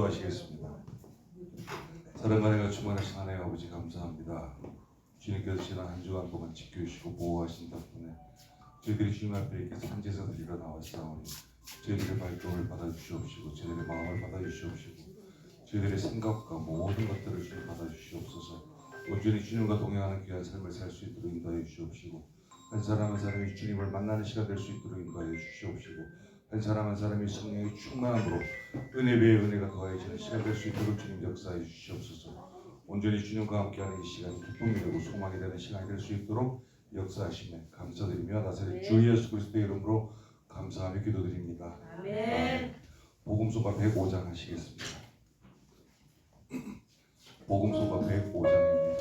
하시겠습니다. 사랑과 충만하신 하나님 아버지 감사합니다. 주님께서 지난 한 주간 동안 지켜주시고 보호하신 덕분에 저희들이 주님 앞에 이렇게 산지에서 드리러 나왔사오니 저희들의 발걸음을 받아주시옵시고 저희들의 마음을 받아주시옵시고 저희들의 생각과 모든 것들을 주님 받아주시옵소서. 온전히 주님과 동행하는 귀한 삶을 살 수 있도록 인도하여 주시옵시고 한 사람 한 사람이 주님을 만나는 시간 될 수 있도록 인도하여 주시옵시고 한 사람 한 사람이 성령의 충만함으로 은혜 위에 은혜가 더해지는 시간 될 수 있도록 주님 역사해 주시옵소서. 온전히 주님과 함께하는 이 시간이 기쁨이 되고 소망이 되는 시간이 될 수 있도록 역사하심에 감사드리며 나사렛 주 예수 그리스도의 이름으로 감사하며 기도드립니다. 아멘. 복음서가 105장 하시겠습니다. 복음서가 105장입니다.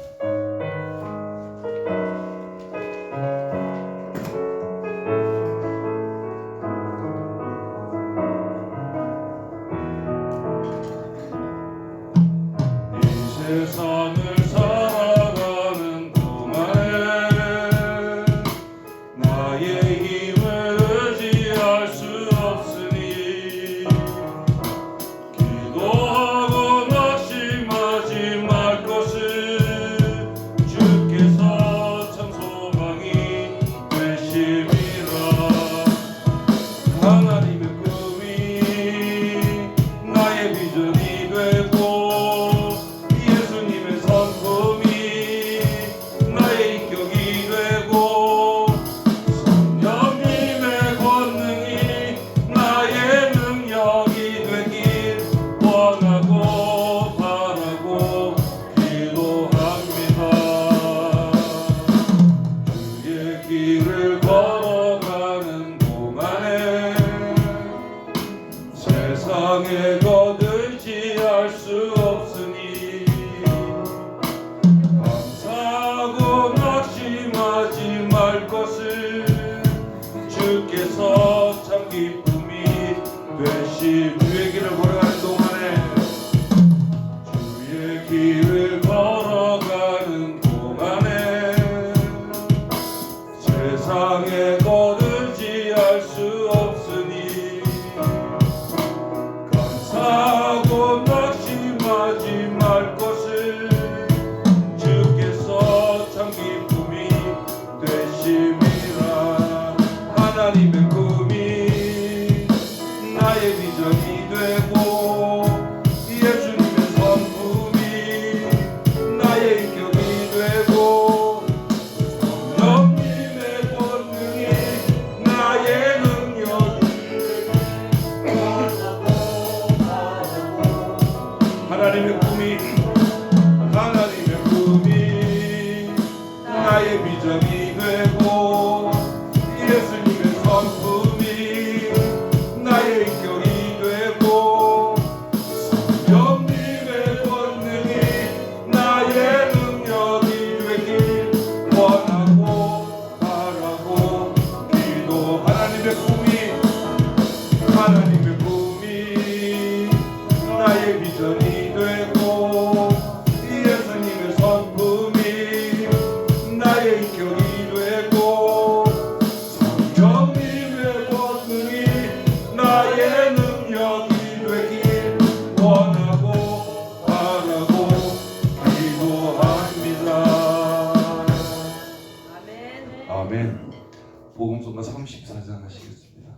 세상을 살아가는 동안에 나의 힘을 의지할 수 없으니 기도하고 낙심하지 말 것을 주께서 참 소망이 되심이라. 하나님의 꿈이 나의 비전이 되고 길을 걸어가는 동안에 세상에 거들지할 수 없으니 감사하고 낙심하지 말 것을 주께서 참 기쁨이 되시. 주의 길을 걸어가는 동안에 주의 길을 걸어가는 동안에 세상에 거들지할 수 없으니 감사하고 낙심하지 말 것을 주께서 참 기쁨이 되심이라. 하나님의 꿈이 나의 비전이 되고 예수님의 성품이 나의 인격이 되고 성령님의 권능이 나의 능력이 하나님의 꿈이 나의 비전이 되고 예수님의 성품이 나의 인격이 되고 성령님의 권능이 나의 능력이 되길 원하고 바라고 기도. 하나님의 꿈이 나의 비전이 되고 예수님의 성품이 나의 인격이 되고 성령님의 권능이 나의 능력이 되길 원하고 바라고 기도합니다. 아멘. 복음서가 34장 하시겠습니다.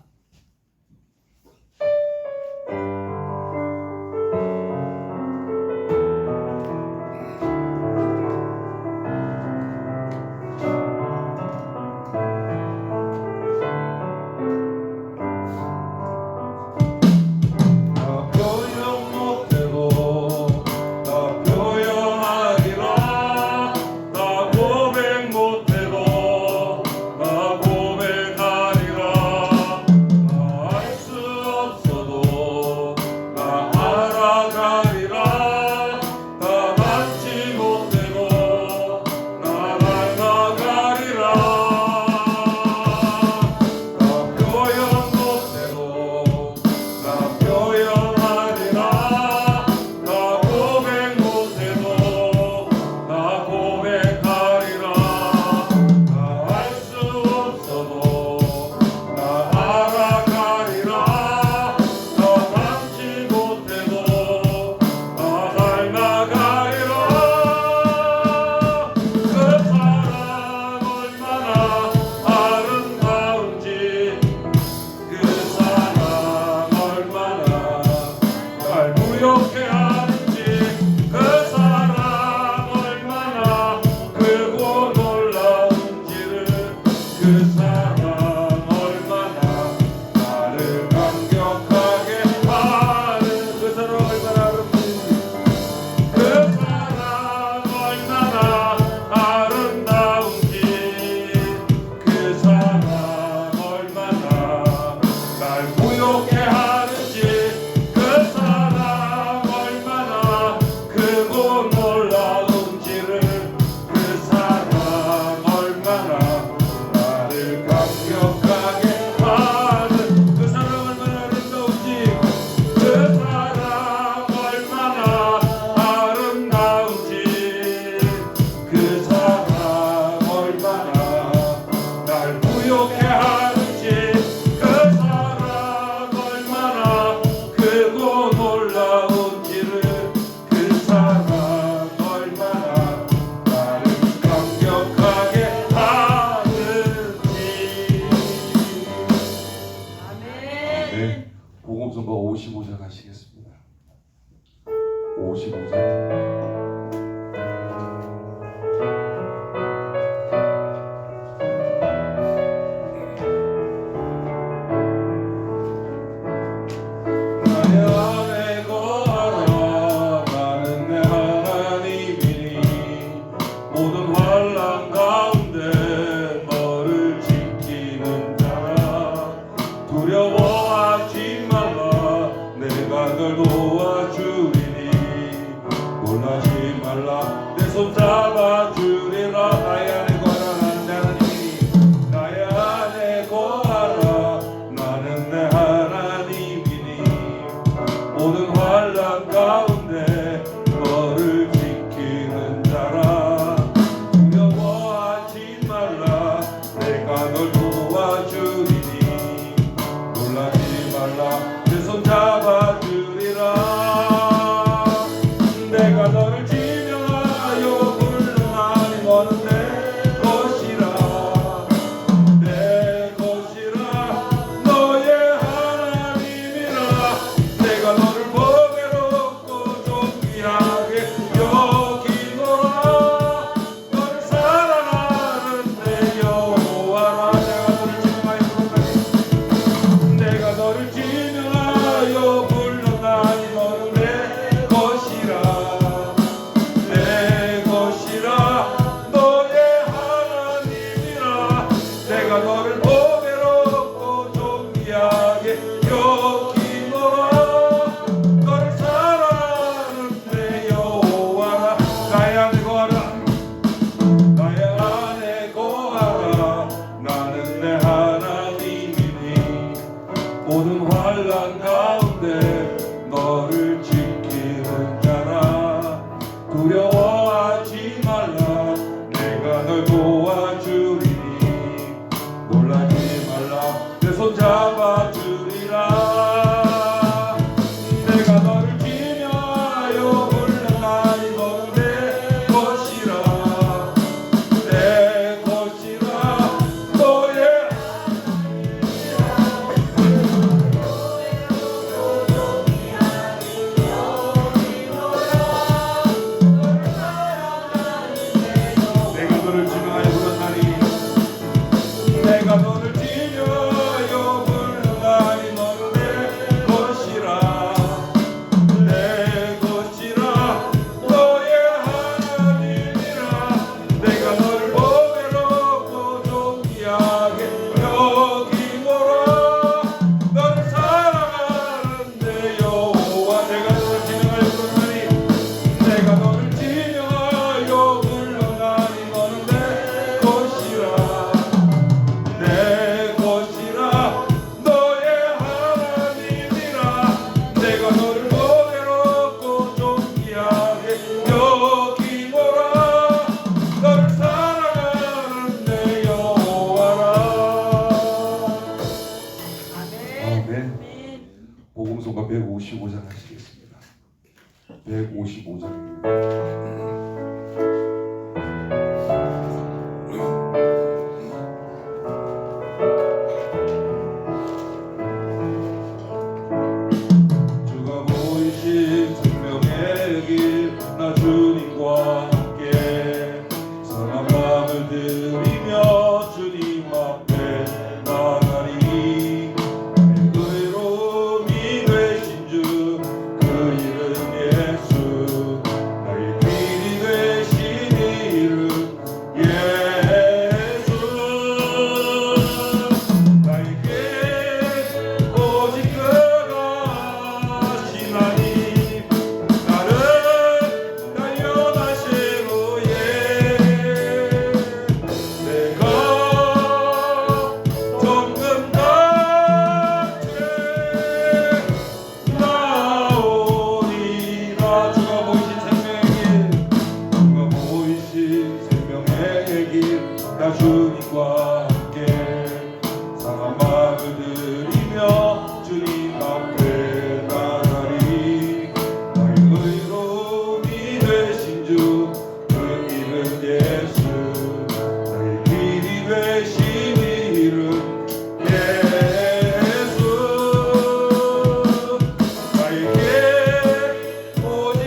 나 고백하리라. 155장 나의 안에 거하라 나는 내 하나님이니 모든 환난 가운데 너를 지키는 자라 두려워하지 말라 내가 널 도와주리니 놀라지 말라 내 손 잡아주리라 나의 안에 거하라 나는 내 하나님이니 나의 안에 거하라 나는 내 하나님이니 모든 환난 가운데 너를 지키는 자라 두려워하지 말라 내가 널 도와주리니 놀라지 말라 내 손 잡아주리라 내가 너를 지명하여 불러나니 너는 내 것이라 내 것이라 너의 하나님이라 내가 너를 보배롭고 존귀하게 여기노라 너를 사랑하는 내 여호와라 내가 너를 지명하여 불러나니 너는 내 것이라 내 것이라 너의 하나님이라 내가 너를 보배롭고 존귀하게 여기노라 너를 사랑하는 내 여호와라 나의 안에 거하라 나의 안에 거하라 나는 내 하나님이니 모든 환난 가운데 너를 지키는 자라 두려워하지 말라 내가 널 도와주리니 놀라지 말라 내 손 잡아주리라 내가 너를 지명하여 불러나니 너는 내 것이라 내 것이라 너의 내가 너를 지명하여 불렀나니 내가 너를 지명하여 불렀나니 너는 내 것이라 내 것이라 너의 하나님이라 내가 너를 보배롭고 존귀하게 여기노라 너를 사랑하는 내 여호와 내가 너를 지명하여 불렀나니 내가 너를 지명하여 불러나니 너는 내 것이라 내 것이라 너의 하나님이라 내가 너를 보배롭고 존귀하게 여기노라 너를 사랑하는 내 여호와라 아멘. 복음서가 155장 하시겠습니다. 155장입니다. 주가 보이신 생명의 길 나 주님과 함께 선한 마음을 들이며 주님 앞에 나가리 의로움이 되신 주 그 이름 예수 나의 길이 되신 이름 예수 나에게 오직 그가 하시나니 나를 달려다시 후에 내가 정금 같이 나오리라 주가 보이신 생명의 길 주가 보이신 생명의 길 나 주님과 함께 상한 마음을 들이며 주님 앞에 나가리 나의 의로움이 되신 주 그 이름 예수 나의 길이 되신 이름 예수 나에게 오직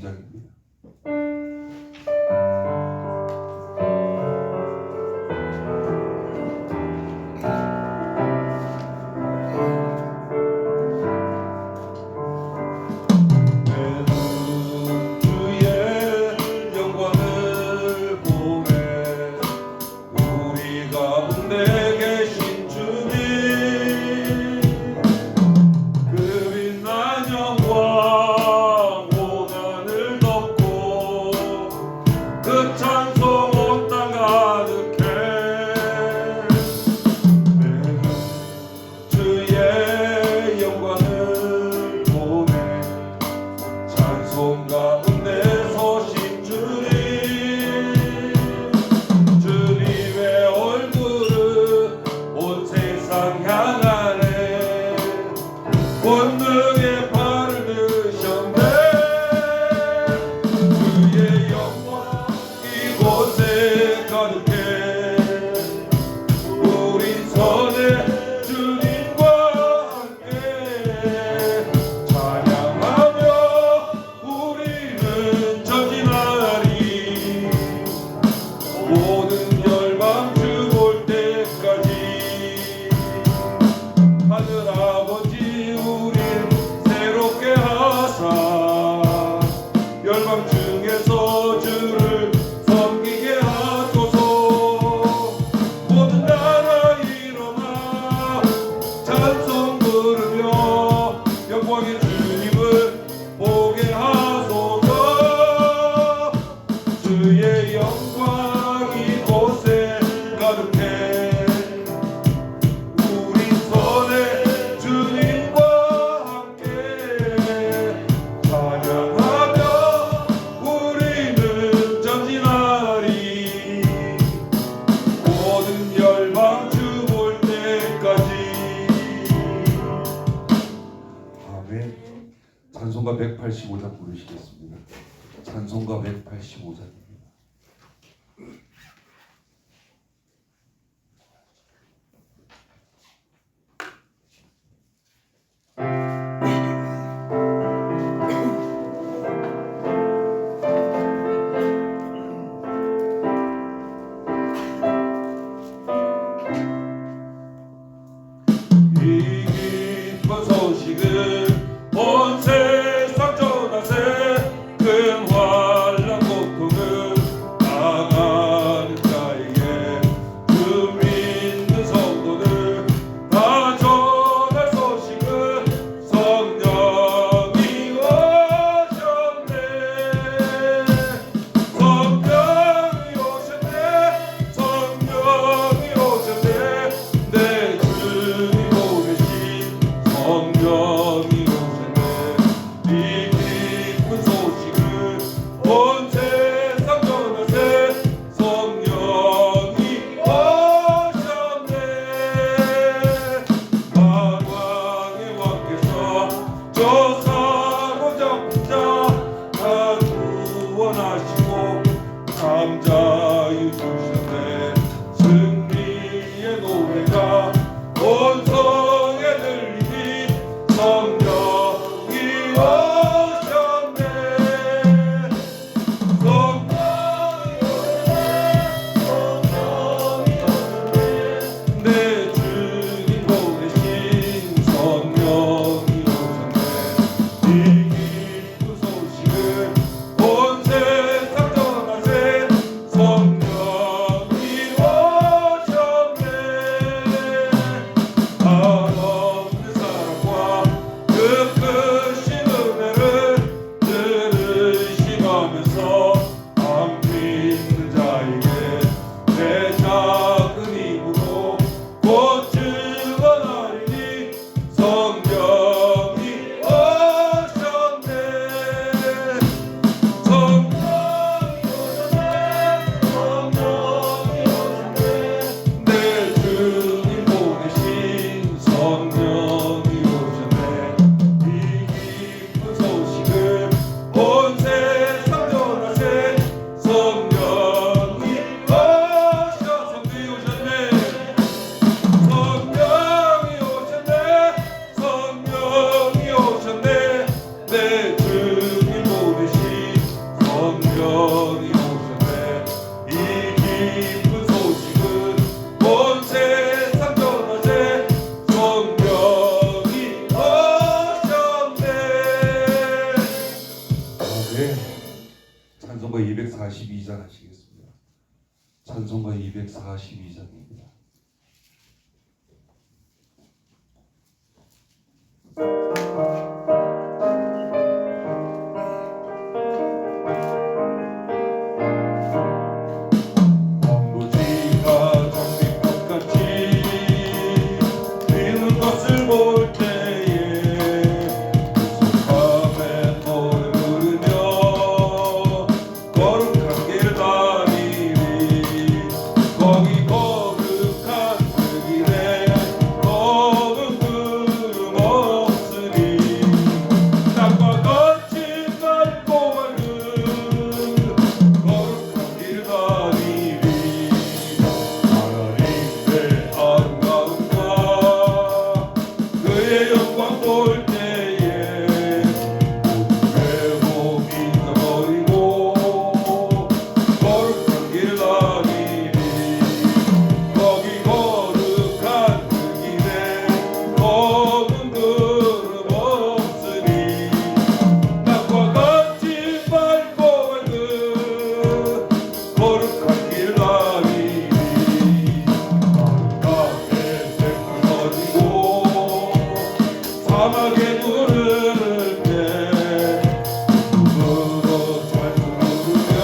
3장입니다. 권능의 발을 드셨네. 주의 영광 이곳에 가득해. 우리 선의 주님과 함께 찬양하며 우리는 전진하리. 모든 열방 주 볼 때까지. 하늘 아버지 우릴 새롭게 하사 열방 중에서 주를 섬기게 하소서. 모든 나라 일어나 찬송 부르며 영광의 주님을 보게 하소서. 주의 영광 이곳에 가득해. 우리 선의 주님과 함께 찬양하며 우리는 전진하리. 모든 열방 주 볼 때까지. 아멘. 찬송가 185장 부르시겠습니다. 찬송가 185장입니다. 이 기쁜 소식을 온 세상 전하세. 큰 환난 고통을 당하는 자에게 주 믿는 성도들 다 전할 소식은 성령이 오셨네. 성령이 오셨네. 성령이 오셨네. 내 주님 보내신 성령이 오셨네. 이 기쁜 소식을 찬송가 242장 하시겠습니다. 찬송가 242장입니다. 무지가 장미꽃같이 피는 것을 볼 때에 속함에 노래 부르며 거룩한 길 다니리. 거기 거룩한 그 길에 검은 구름 없으니 땅과 같이 맑고 맑은 거룩한 길 다니리. 하나님의 아름다움과 그의 영광 볼 때에 모든 회복이 잊어버리고 거룩한 길 다니리. 거기 거룩한 그 길에 검은 구름 없으니 땅과 같이 맑고 맑은 거룩한 길 다니리. 땅에 샘물 터지고 사막에 물을 때 눈으로 잘 부르며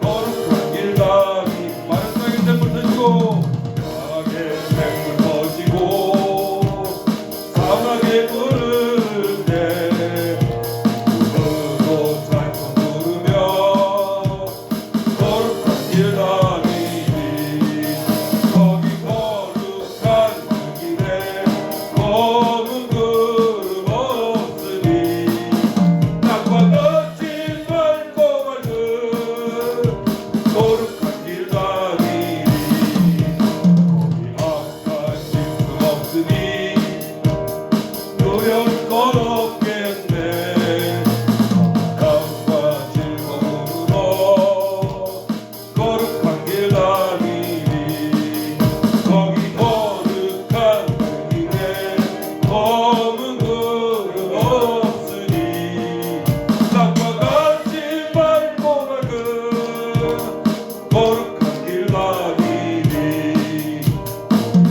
거룩한 길 다니. 마른 땅에 샘물 터지고 땅에 샘물 터지고 사막에 물을 때 눈으로 잘 부르며 거룩한 길 다니리. 거기 거룩한 그 길에 검은 구름 없으니 땅과 같이 맑고 맑은 거룩한 길 다니리. 거기 악한 짐승 없으니 두려울 것 없겠네. 감과 즐거움으로 거룩한 길 다니리. 거기 거룩한 그 길에 검은 구름 없으니 땅과 같이 맑고 맑은 거룩한 길 다니리.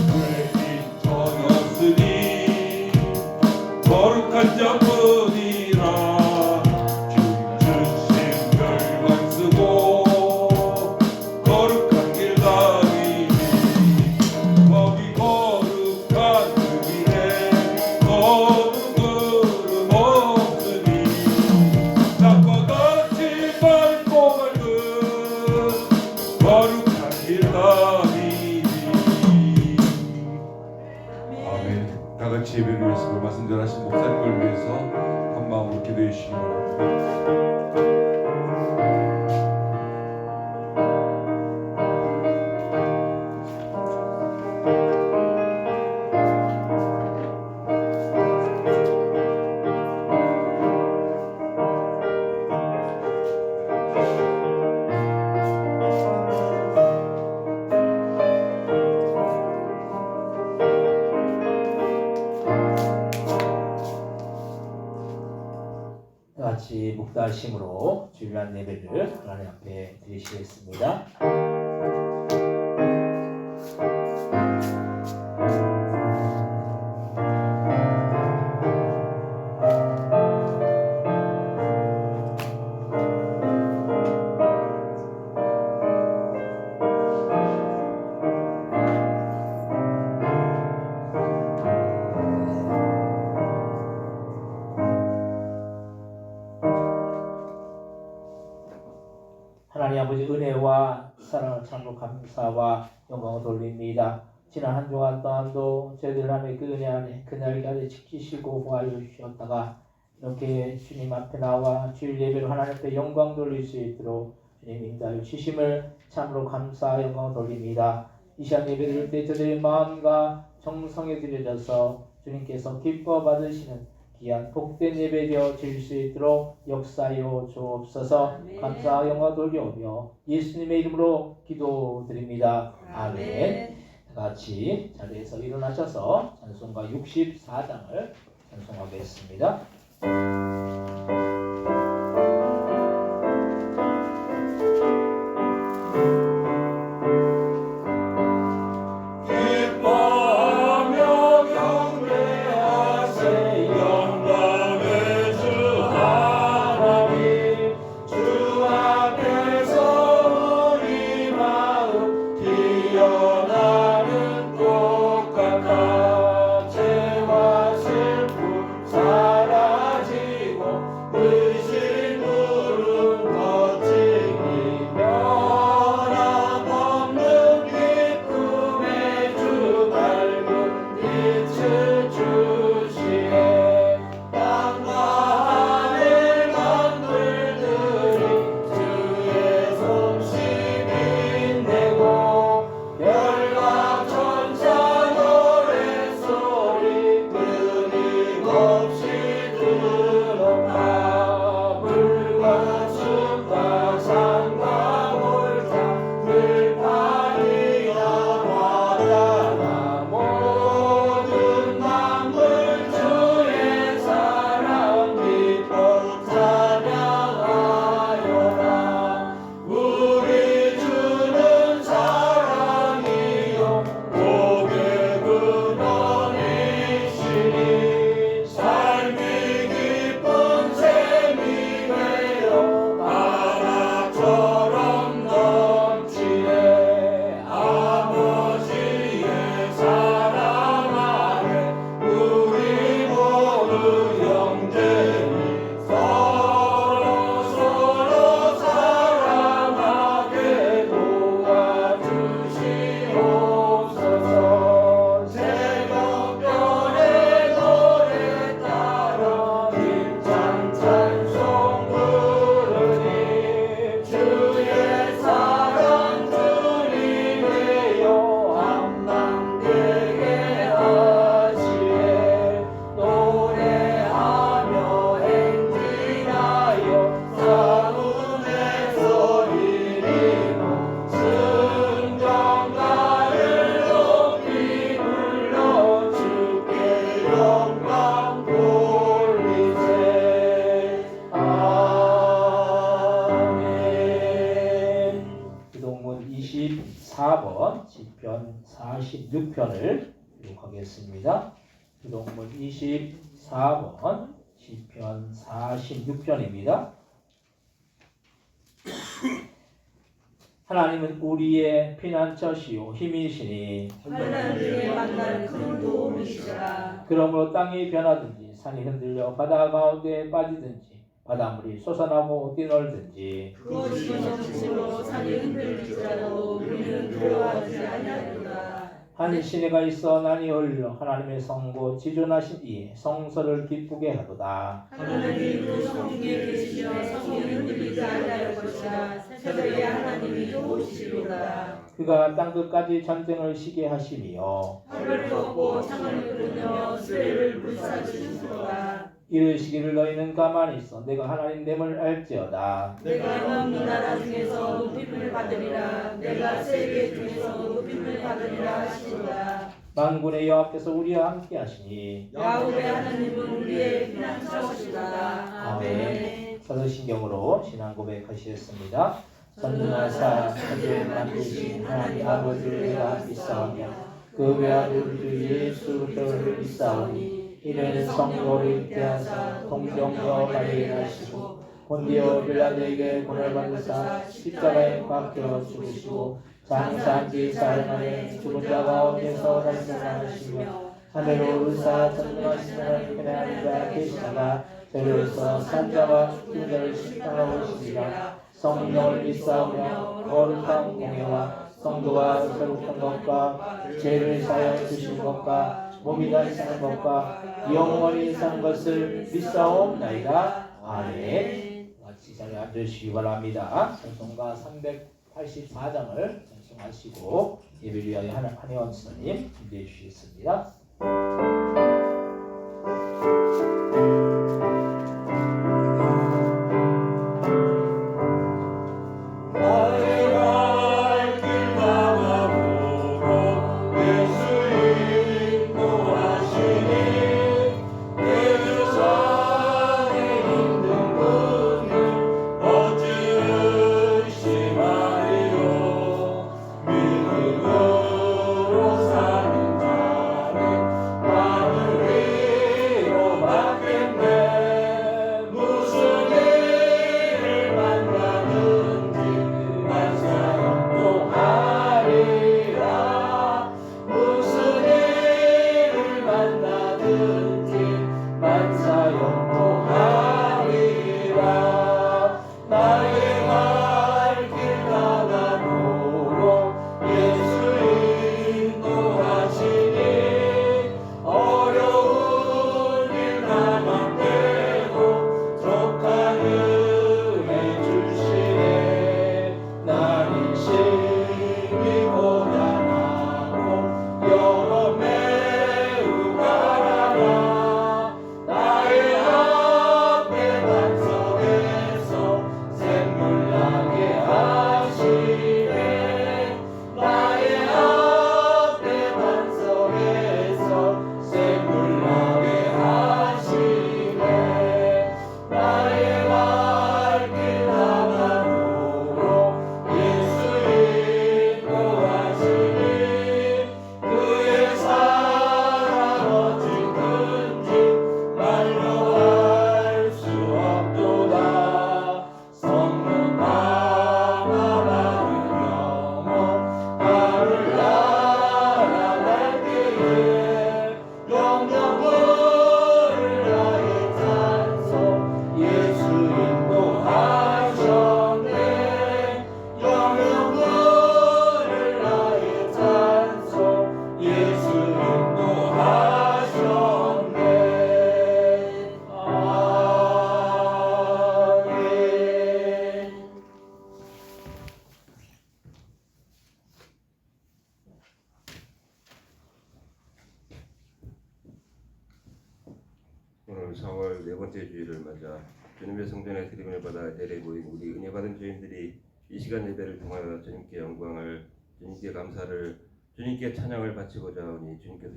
죄인 전이 없으니 거룩한 자뿐이라. 주신 별관 쓰고 거룩한 길 다니리. 거기 거룩한 그 길에 검은 구름 없으니 땅과 같이 맑고 맑은 거룩한 길 다니리. 아멘. 다 같이 예배를 위해서 그 말씀 전하신 목사님을 위해서 한 마음으로 기도해 주시기 바랍니다. 다 같이 목다심으로 주일날 예배를 하나님 앞에 드리시겠습니다. 하나님 아버지 은혜와 사랑을 참으로 감사와 영광을 돌립니다. 지난 한 주간 동안도 저희들 안에 그 은혜 안에 그날까지 지키시고 보호하여 주셨다가 이렇게 주님 앞에 나와 주일 예배로 하나님 앞에 영광 돌릴 수 있도록 주님 인도하여 주심을 참으로 감사 영광을 돌립니다. 이 시간 예배 드릴 때 저들의 마음과 정성에 들여져서 주님께서 기뻐 받으시는 귀한 복된 예배 되어질 수 있도록 역사하여 주옵소서. 감사와 영광 돌려오며 예수님의 이름으로 기도드립니다. 아멘. 다 같이 자리에서 일어나셔서 찬송가 64장을 찬송하겠습니다. 시편 46편을 기록하겠습니다. 부동문 24번 시편 46편입니다. 하나님은 우리의 피난처시요 힘이시니 환난중에 만날 큰 도움이시라. 그러므로 땅이 변하든지 산이 흔들려 바다 가운데 빠지든지 바닷물이 솟아나고 뛰놀든지 그것이 정신으로 산이 흔들릴지라도 우리는 두려워하지 아니하리로다. 한 시내가 있어 난이 흘러 하나님의 성고 지존하신 이의 성서를 기쁘게 하도다. 하나님이 그 성중에 계시며 성이 흔들리지 아니할 것이라. 새벽에 하나님이 도우시리로다. 그가 땅끝까지 전쟁을 시게 하시며 활을 꺾고 창을 끓으며 수레를 불사르시리로다. 이르시기를 너희는 가만히 있어 내가 하나님됨을 알지어다. 내가 먼 나라 중에서 높임을 받으리라. 내가 세계 중에서 높임을 받으리라 하시도다. 만군의 여호와께서 우리와 함께 하시니 야훼 하나님은 우리의 피난처시다. 아멘. 사도신경으로 신앙 고백하시겠습니다. 전능하사 천지를 만드신 하나님 아버지를 내가 믿사오며 그 외아들 주 예수 그리스도를 믿사오니 이는 성령으로 잉태하사 동정녀 마리아를 하시고 본디오 빌라도에게 고난을 받으사 십자가에 박혀 죽으시고 장사한 지 사흘 만에 죽은 자 가운데서 다시 살아나시며 하늘로 오르사 전능하신 하나님께 앉아 계시다가 저리로서 산자와 죽은 자를 심판하러 오시리라. 성령을 믿사오며 거룩한 공예와 성도가 새롭던 것과 죄를 사하여 주신 것과 몸이 다시 사는 것과 영원히 사는 것을 믿사옵나이다. 아멘. 같이 자리에 앉으시기 바랍니다. 찬송가 384장을 찬송하시고 예배를 위하여 한혜원 스님 준비해 주시겠습니다. 오늘 4월 네 번째 주일을 맞아 주님의 성전에 드림을 받아 대례 모인 우리 은혜 받은 주인들이 이 시간 예배를 통하여 주님께 영광을, 주님께 감사를, 주님께 찬양을 바치고자 하오니 주님께서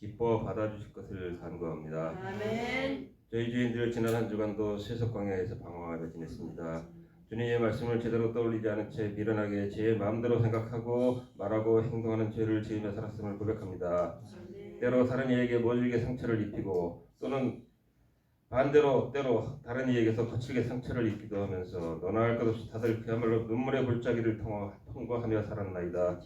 기뻐 받아주실 것을 간구합니다. 아멘. 저희 주인들 지난 한 주간도 세속 광야에서 방황하며 지냈습니다. 주님의 말씀을 제대로 떠올리지 않은 채 미련하게 제 마음대로 생각하고 말하고 행동하는 죄를 지으며 살았음을 고백합니다. 때로 다른 이에게 모질게 상처를 입히고 또는 반대로 때로 다른 이에게서 거칠게 상처를 입기도 하면서 너나 할 것 없이 다들 그야말로 눈물의 골짜기를 통과하며 살았나이다.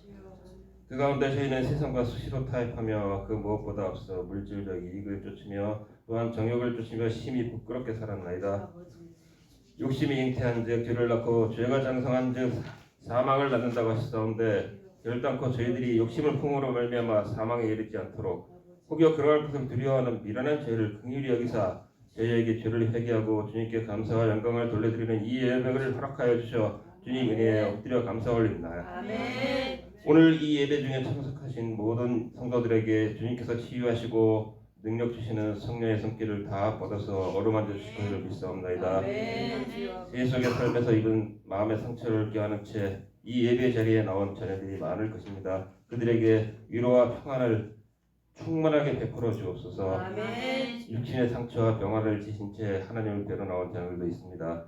그 가운데 저희는 세상과 수시로 타협하며 그 무엇보다 앞서 물질적 이익을 쫓으며 또한 정욕을 쫓으며 심히 부끄럽게 살았나이다. 욕심이 잉태한즉 죄를 낳고 죄가 장성한즉 사망을 낳는다고 하시사온데 결단코 저희들이 욕심을 품으로 말미암아 사망에 이르지 않도록 혹여 그러할 것을 두려워하는 미련한 죄를 긍휼히 여기사 저희에게 죄를 회개하고 주님께 감사와 영광을 돌려드리는 이 예배를 허락하여 주셔 주님 은혜에 엎드려 감사 올립니다. 아멘. 오늘 이 예배 중에 참석하신 모든 성도들에게 주님께서 치유하시고 능력 주시는 성령의 손길을 다 뻗어서 어루만져 주실 것을 믿사옵나이다. 아멘. 세속의 삶에서 입은 마음의 상처를 껴안은 채 이 예배 자리에 나온 자녀들이 많을 것입니다. 그들에게 위로와 평안을 충만하게 베풀어 주옵소서. 아멘. 육신의 상처와 병화를 지신 채 하나님을 뵈러 나온 자녀들도 있습니다.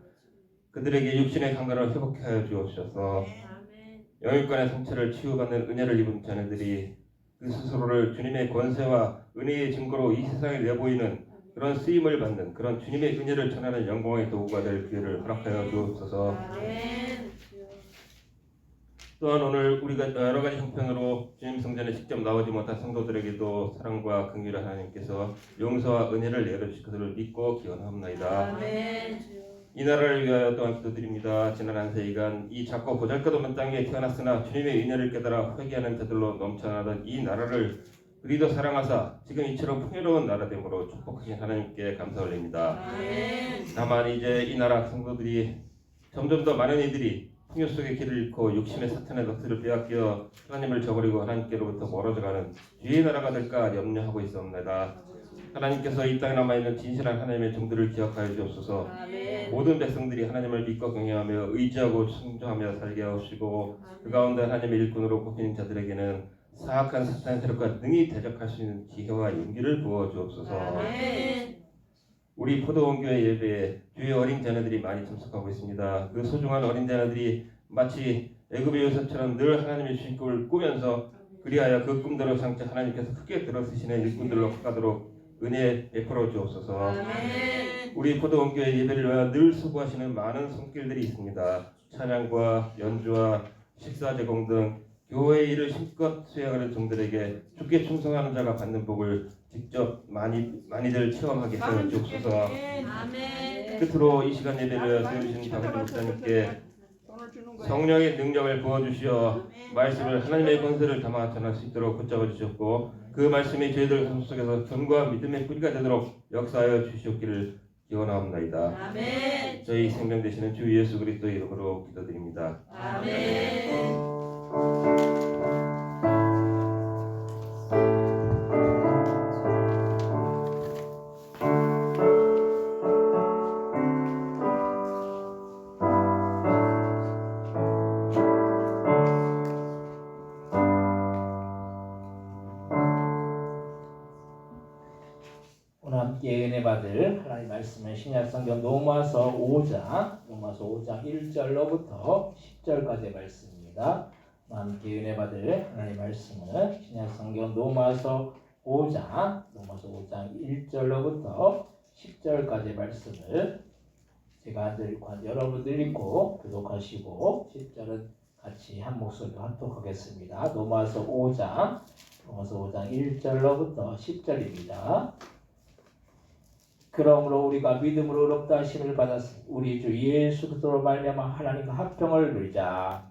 그들에게 육신의 강건을 회복하여 주옵소서. 영육간의 상처를 치유받는 은혜를 입은 자녀들이 그 스스로를 주님의 권세와 은혜의 증거로 이 세상에 내보이는 그런 쓰임을 받는 그런 주님의 은혜를 전하는 영광의 도구가 될 기회를 허락하여 주옵소서. 아멘. 또한 오늘 우리가 여러 가지 형편으로 주님 성전에 직접 나오지 못한 성도들에게도 사랑과 긍휼의 하나님께서 용서와 은혜를 내려주실 것을 믿고 기원합니다. 아멘. 이 나라를 위하여 또한 기도드립니다. 지난 한 세기간 이 작고 보잘것없는 땅에 태어났으나 주님의 은혜를 깨달아 회개하는 자들로 넘쳐나던 이 나라를 그리도 사랑하사 지금 이처럼 풍요로운 나라됨으로 축복하신 하나님께 감사 올립니다. 아멘. 다만 이제 이 나라 성도들이 점점 더 많은 이들이 풍요 속의 길을 잃고 욕심의 사탄의 넋을 빼앗겨 하나님을 저버리고 하나님께로부터 멀어져가는 죄의 나라가 될까 염려하고 있사옵나이다. 하나님께서 이 땅에 남아있는 진실한 하나님의 종들을 기억하여 주옵소서. 아멘. 모든 백성들이 하나님을 믿고 경외하며 의지하고 순종하며 살게 하시고 그 가운데 하나님의 일꾼으로 꼽히는 자들에게는 사악한 사탄의 세력과 능히 대적할 수 있는 지혜와 용기를 부어 주옵소서. 아멘. 우리 포도원교회 예배에 주의 어린 자녀들이 많이 참석하고 있습니다. 그 소중한 어린 자녀들이 마치 애굽의 요셉처럼 늘 하나님의 주신 꿈을 꾸면서 그리하여 그 꿈대로 장차 하나님께서 크게 들어쓰시는 일꾼들로 가도록 은혜 베풀어 주옵소서. 아멘. 우리 포도원교회 예배를 위하여 늘 수고하시는 많은 손길들이 있습니다. 찬양과 연주와 식사 제공 등 교회의 일을 힘껏 수행하는 종들에게 주께 충성하는 자가 받는 복을 직접 많이들 체험하게 하여 주옵소서. 아멘. 끝으로 이 시간 예배를 세우신 박은주 목사님께 성령의 능력을 부어주시어 말씀을 하나님의 권세를 담아 전할 수 있도록 붙잡아 주셨고 그 말씀이 저희들 삶 속에서 견고한 믿음의 뿌리가 되도록 역사하여 주시옵기를 기원하옵나이다. 아멘. 저희 생명 되시는 주 예수 그리스도의 이름으로 기도드립니다. 아멘. 오늘 함께 은혜 받을 하나님 말씀은 신약성경 로마서 5장 1절로부터 10절까지의 말씀입니다. 함께 은혜 받을 하나님 말씀은 신약성경 로마서 5장 1절로부터 10절까지의 말씀을 제가 여러분들 읽고 교독하시고 10절은 같이 한 목소리로 합독하겠습니다. 로마서 5장 1절로부터 10절입니다. 그러므로 우리가 믿음으로 의롭다 하심을 받았으니 우리 주 예수 그리스도로 말미암아 하나님과 합평을 누리자.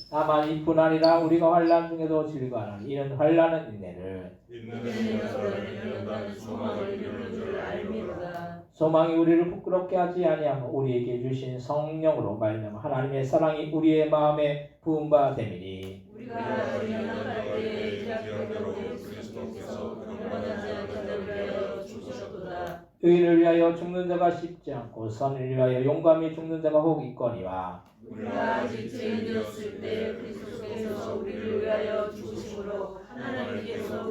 다만 이뿐 아니라 우리가 환난 중에도 즐거워하니 이는 환난은 인내를 소망이 우리를 부끄럽게 하지 아니하며 우리에게 주신 성령으로 말미암아 하나님의 사랑이 우리의 마음에 부은 바 됨이니 의인을 위하여 죽는 자가 쉽지 않고 선을 위하여 용감히 죽는 자가 혹 있거니와 우리가 아직 죄인이었을 때 그리스도께서 우리를 위하여 죽으심으로 하나님께서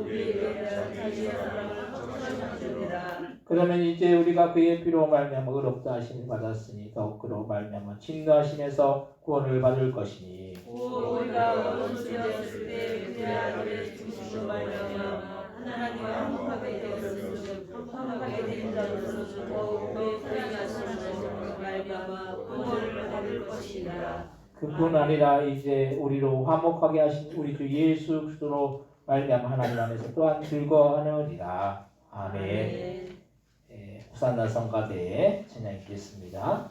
하시어 사람을 걱정하시리라. 그러면 이제 우리가 그의 피로 말미암아 의롭다 하심을 받았으니 더욱 그로 말미암아 진노하심에서 구원을 받을 것이니 우리가 원수되었을 때 그의 아들의 죽으심으로 말미암아 하나님과 화목하게 되었으므로 화목하게 된 자로서 더욱 그의 사랑하심으로 말미암아 구원을 받을 것이니라. 그뿐 아니라 이제 우리로 화목하게 하신 우리 주 예수 그리스도로 말미암아 하나님 안에서 또한 즐거워하느니라. 아멘. 부산나 성가대 찬양 읽겠습니다.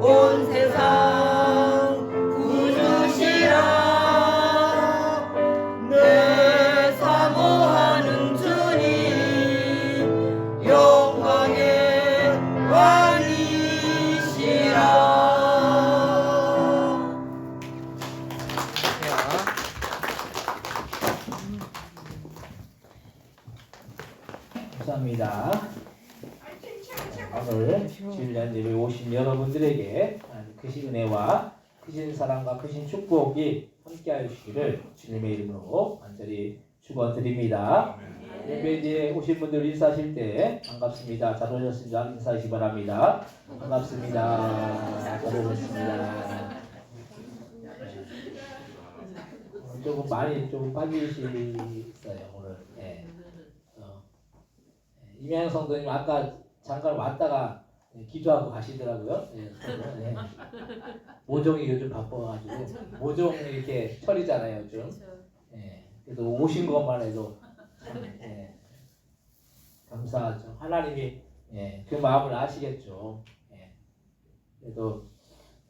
온 세상 구주시 은혜와 크신 사랑과 크신 축복이 함께하여 주시기를 주님의 이름으로 간절히 축원드립니다. 예배지에 오신 분들 인사하실 때 반갑습니다. 잘 오셨습니다. 인사하시기 바랍니다. 반갑습니다. 잘 오셨습니다. 조금 많이 좀 빠지셨어요 오늘. 예. 이명영 성도님 아까 잠깐 왔다가 기도하고 가시더라고요. 예. 예. 모종이 요즘 바빠가지고 모종 이렇게 철이잖아요 요즘. 예. 그래도 오신 것만 해도 참, 예. 감사하죠. 하나님이 예. 그 마음을 아시겠죠. 예. 그래도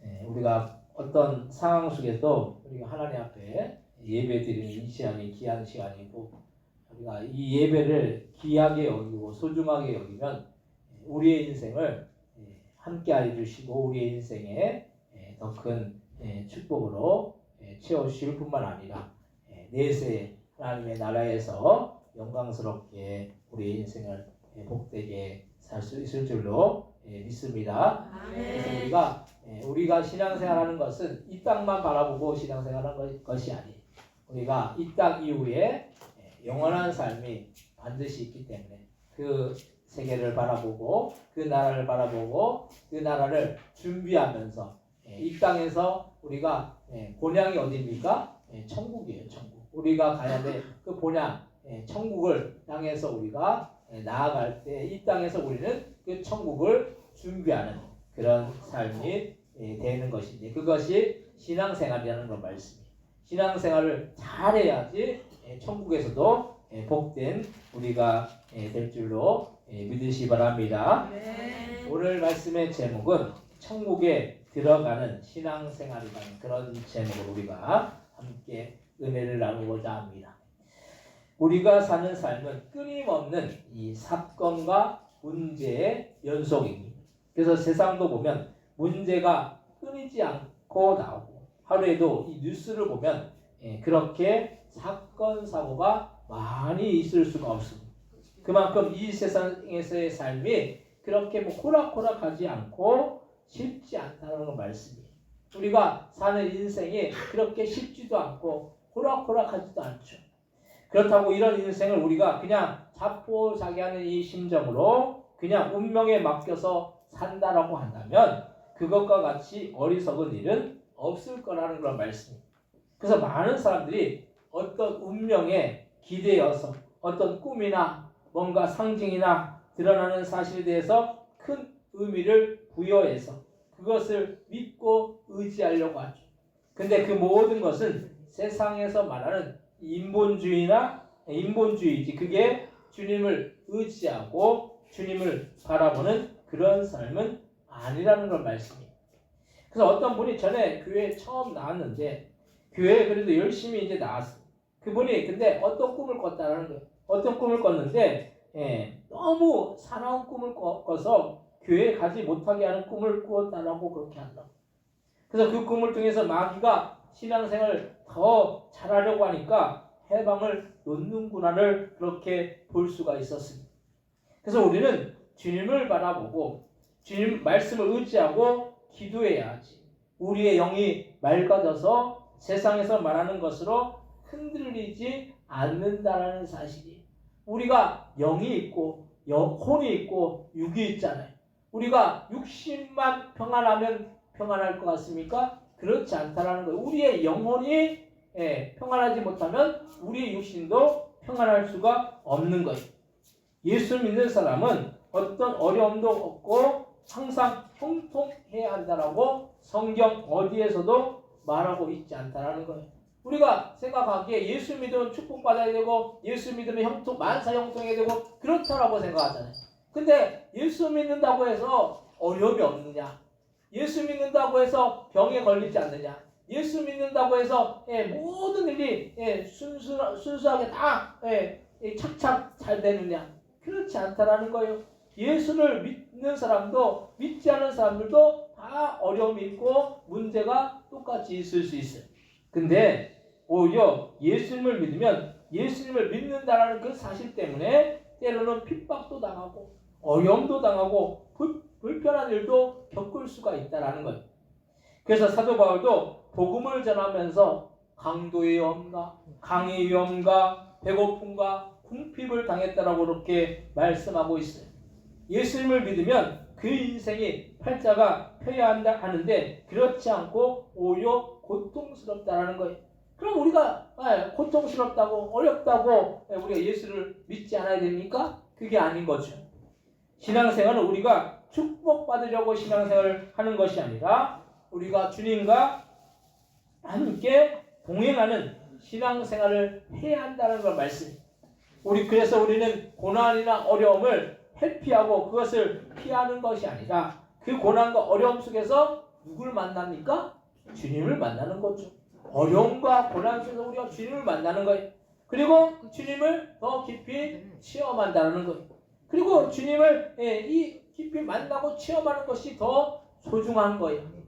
예. 우리가 어떤 상황 속에도 우리가 하나님 앞에 예배드리는 이 시간이 귀한 시간이고 우리가 이 예배를 귀하게 여기고 소중하게 여기면 우리의 인생을 함께 해주시고 우리의 인생에 더 큰 축복으로 채워주실 뿐만 아니라 내세 하나님의 나라에서 영광스럽게 우리의 인생을 복되게 살 수 있을 줄로 믿습니다. 그래서 우리가 신앙생활하는 것은 이 땅만 바라보고 신앙생활하는 것이 아니에요. 우리가 이 땅 이후에 영원한 삶이 반드시 있기 때문에 그 세계를 바라보고 그 나라를 바라보고 그 나라를 준비하면서 이 땅에서 우리가 본향이 어디입니까? 천국이에요. 천국. 우리가 가야 될 그 본향 천국을 향해서 우리가 나아갈 때 이 땅에서 우리는 그 천국을 준비하는 그런 삶이 되는 것인데 그것이 신앙생활이라는 걸 말씀이에요. 신앙생활을 잘해야지 천국에서도 복된 우리가 될 줄로 믿으시기 바랍니다. 오늘 말씀의 제목은 천국에 들어가는 신앙생활이라는 그런 제목으로 우리가 함께 은혜를 나누고자 합니다. 우리가 사는 삶은 끊임없는 이 사건과 문제의 연속입니다. 그래서 세상도 보면 문제가 끊이지 않고 나오고 하루에도 이 뉴스를 보면 그렇게 사건 사고가 많이 있을 수가 없습니다. 그만큼 이 세상에서의 삶이 그렇게 호락호락하지 않고 쉽지 않다는 걸 말씀이에요. 우리가 사는 인생이 그렇게 쉽지도 않고 호락호락하지도 않죠. 그렇다고 이런 인생을 우리가 그냥 자포자기하는 이 심정으로 그냥 운명에 맡겨서 산다라고 한다면 그것과 같이 어리석은 일은 없을 거라는 그런 말씀입니다. 그래서 많은 사람들이 어떤 운명에 기대어서 어떤 꿈이나 뭔가 상징이나 드러나는 사실에 대해서 큰 의미를 부여해서 그것을 믿고 의지하려고 하죠. 근데 그 모든 것은 세상에서 말하는 인본주의지. 그게 주님을 의지하고 주님을 바라보는 그런 삶은 아니라는 걸 말씀입니다. 그래서 어떤 분이 전에 교회에 처음 나왔는데 교회에 그래도 열심히 이제 나왔어요. 그분이 근데 어떤 꿈을 꿨다는 거예요. 어떤 꿈을 꿨는데 너무 사나운 꿈을 꿔서 교회에 가지 못하게 하는 꿈을 꾸었다라고 그렇게 한다. 그래서 그 꿈을 통해서 마귀가 신앙생활을 더 잘하려고 하니까 해방을 놓는구나를 그렇게 볼 수가 있었습니다. 그래서 우리는 주님을 바라보고 주님 말씀을 의지하고 기도해야 하지. 우리의 영이 맑아져서 세상에서 말하는 것으로 흔들리지 않는다라는 사실이. 우리가 영이 있고 혼이 있고 육이 있잖아요. 우리가 육신만 평안하면 평안할 것 같습니까? 그렇지 않다라는 거예요. 우리의 영혼이 평안하지 못하면 우리의 육신도 평안할 수가 없는 거예요. 예수 믿는 사람은 어떤 어려움도 없고 항상 형통해야 한다라고 성경 어디에서도 말하고 있지 않다라는 거예요. 우리가 생각하기에 예수 믿으면 축복받아야 되고 예수 믿으면 만사 형통해야 되고 그렇다라고 생각하잖아요. 근데 예수 믿는다고 해서 어려움이 없느냐? 예수 믿는다고 해서 병에 걸리지 않느냐? 예수 믿는다고 해서 모든 일이 순수하게 다 착착 잘 되느냐? 그렇지 않다라는 거예요. 예수를 믿는 사람도 믿지 않는 사람들도 다 어려움이 있고 문제가 똑같이 있을 수 있어요. 근데 오히려 예수님을 믿으면 예수님을 믿는다라는 그 사실 때문에 때로는 핍박도 당하고 어려움도 당하고 불편한 일도 겪을 수가 있다라는 거예요. 그래서 사도 바울도 복음을 전하면서 강도의 위험과 강의 위험과 배고픔과 궁핍을 당했다라고 그렇게 말씀하고 있어요. 예수님을 믿으면 그 인생이 팔자가 펴야 한다 하는데 그렇지 않고 오히려 고통스럽다라는 거예요. 그럼 우리가 고통스럽다고 어렵다고 우리가 예수를 믿지 않아야 됩니까? 그게 아닌 거죠. 신앙생활은 우리가 축복받으려고 신앙생활을 하는 것이 아니라 우리가 주님과 함께 동행하는 신앙생활을 해야 한다는 걸 말씀입니다. 그래서 우리는 고난이나 어려움을 회피하고 그것을 피하는 것이 아니라 그 고난과 어려움 속에서 누굴 만납니까? 주님을 만나는 거죠. 어려움과 고난 속에서 우리가 주님을 만나는 거예요. 그리고 주님을 더 깊이 체험한다는 거예요. 그리고 주님을 이 깊이 만나고 체험하는 것이 더 소중한 거예요.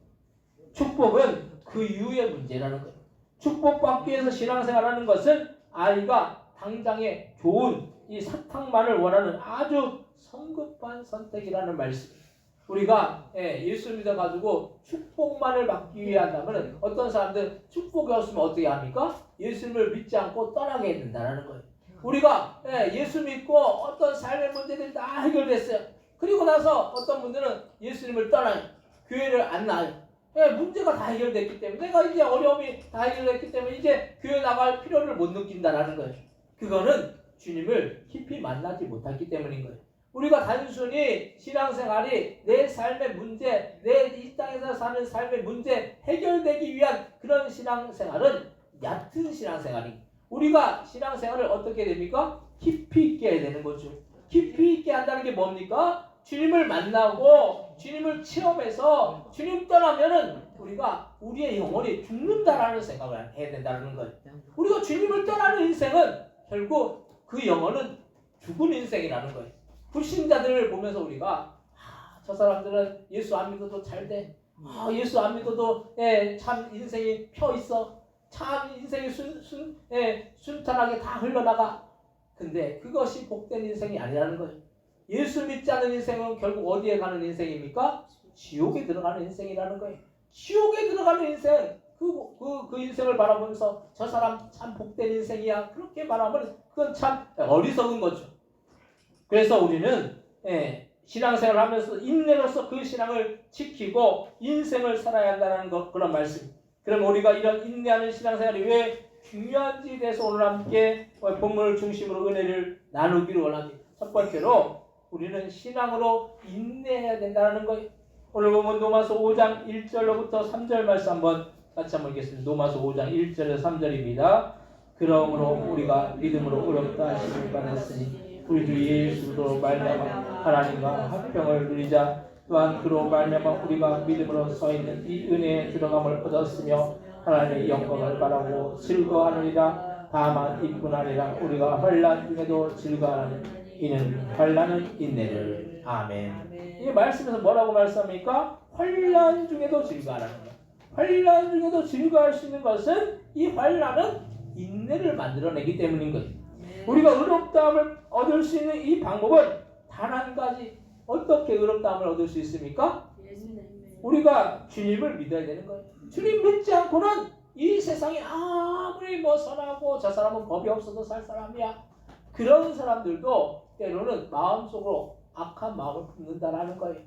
축복은 그 이후의 문제라는 거예요. 축복받기 위해서 신앙생활하는 것은 아이가 당장에 좋은 이 사탕만을 원하는 아주 성급한 선택이라는 말씀. 우리가 예수 믿어가지고 축복만을 받기 위해 한다면 어떤 사람들은 축복이 없으면 어떻게 합니까? 예수님을 믿지 않고 떠나게 된다는 거예요. 우리가 예수 믿고 어떤 삶의 문제들이 다 해결됐어요. 그리고 나서 어떤 분들은 예수님을 떠나요. 교회를 안 나와요. 문제가 다 해결됐기 때문에 내가 이제 어려움이 다 해결됐기 때문에 이제 교회 나갈 필요를 못 느낀다라는 거예요. 그거는 주님을 깊이 만나지 못했기 때문인 거예요. 우리가 단순히 신앙생활이 내 삶의 문제, 내 이 땅에서 사는 삶의 문제 해결되기 위한 그런 신앙생활은 얕은 신앙생활입니다. 우리가 신앙생활을 어떻게 됩니까? 깊이 있게 해야 되는 거죠. 깊이 있게 한다는 게 뭡니까? 주님을 만나고 주님을 체험해서 주님 떠나면은 우리가 우리의 영혼이 죽는다라는 생각을 해야 된다는 거예요. 우리가 주님을 떠나는 인생은 결국 그 영혼은 죽은 인생이라는 거예요. 불신자들을 보면서 우리가 저 사람들은 예수 안 믿어도 잘 돼. 예수 안 믿어도 참 인생이 펴 있어. 참 인생이 순탄하게 다 흘러나가. 근데 그것이 복된 인생이 아니라는 거예요. 예수 믿지 않는 인생은 결국 어디에 가는 인생입니까? 지옥에 들어가는 인생이라는 거예요. 지옥에 들어가는 인생, 그 인생을 바라보면서 저 사람 참 복된 인생이야. 그렇게 말하면 그건 참 어리석은 거죠. 그래서 우리는 신앙생활을 하면서 인내로서 그 신앙을 지키고 인생을 살아야 한다는 그런 말씀. 그럼 우리가 이런 인내하는 신앙생활이 왜 중요한지에 대해서 오늘 함께 본문을 중심으로 은혜를 나누기를 원합니다. 첫 번째로 우리는 신앙으로 인내해야 된다는 거예요. 오늘 보면 로마서 5장 1절로부터 3절 말씀 같이 한번 읽겠습니다. 로마서 5장 1절에서 3절입니다. 그러므로 우리가 믿음으로 의롭다 하심을 받았으니 우리 주 예수로 말미암아 하나님과 화평을 누리자. 또한 그로 말미암아 우리가 믿음으로 서 있는 이 은혜에 들어감을 얻었으며 하나님의 영광을 바라고 즐거워하느니라. 다만 이뿐 아니라 우리가 환난 중에도 즐거워하는 이는 환난은 인내를. 아멘. 이 말씀에서 뭐라고 말씀합니까? 환난 중에도 즐거워하는 거예요. 환난 중에도 즐거워할 수 있는 것은 이 환난은 인내를 만들어내기 때문인 거예요. 우리가 의롭다함을 얻을 수 있는 이 방법은 단 한 가지. 어떻게 의롭다함을 얻을 수 있습니까? 우리가 주님을 믿어야 되는 거예요. 주님 믿지 않고는 이 세상이 아무리 선하고 저 사람은 법이 없어도 살 사람이야. 그런 사람들도 때로는 마음속으로 악한 마음을 품는다라는 거예요.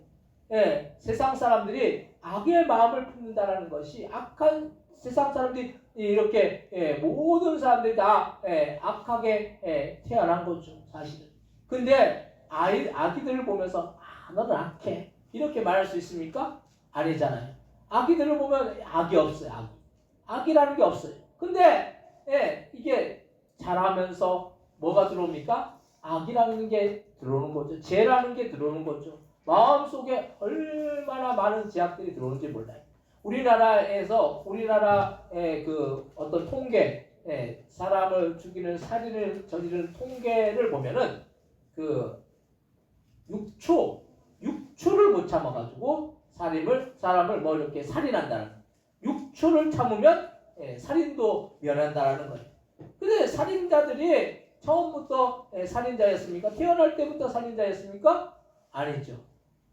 세상 사람들이 악의 마음을 품는다라는 것이 악한 세상 사람들이 이렇게 모든 사람들이 다 악하게 태어난 거죠, 사실은. 근데 아기들을 보면서 너는 악해 이렇게 말할 수 있습니까? 아니잖아요. 아기들을 보면 악이 없어요. 악이라는 게 없어요. 근데 이게 자라면서 뭐가 들어옵니까? 악이라는 게 들어오는 거죠. 죄라는 게 들어오는 거죠. 마음속에 얼마나 많은 제약들이 들어오는지 몰라요. 우리나라의 그 어떤 통계, 사람을 죽이는 살인을 저지르는 통계를 보면은 그 6초를 못 참아가지고 사람을 이렇게 살인한다는 거예요. 6초를 참으면 살인도 면한다라는 거예요. 근데 살인자들이 처음부터 살인자였습니까? 태어날 때부터 살인자였습니까? 아니죠.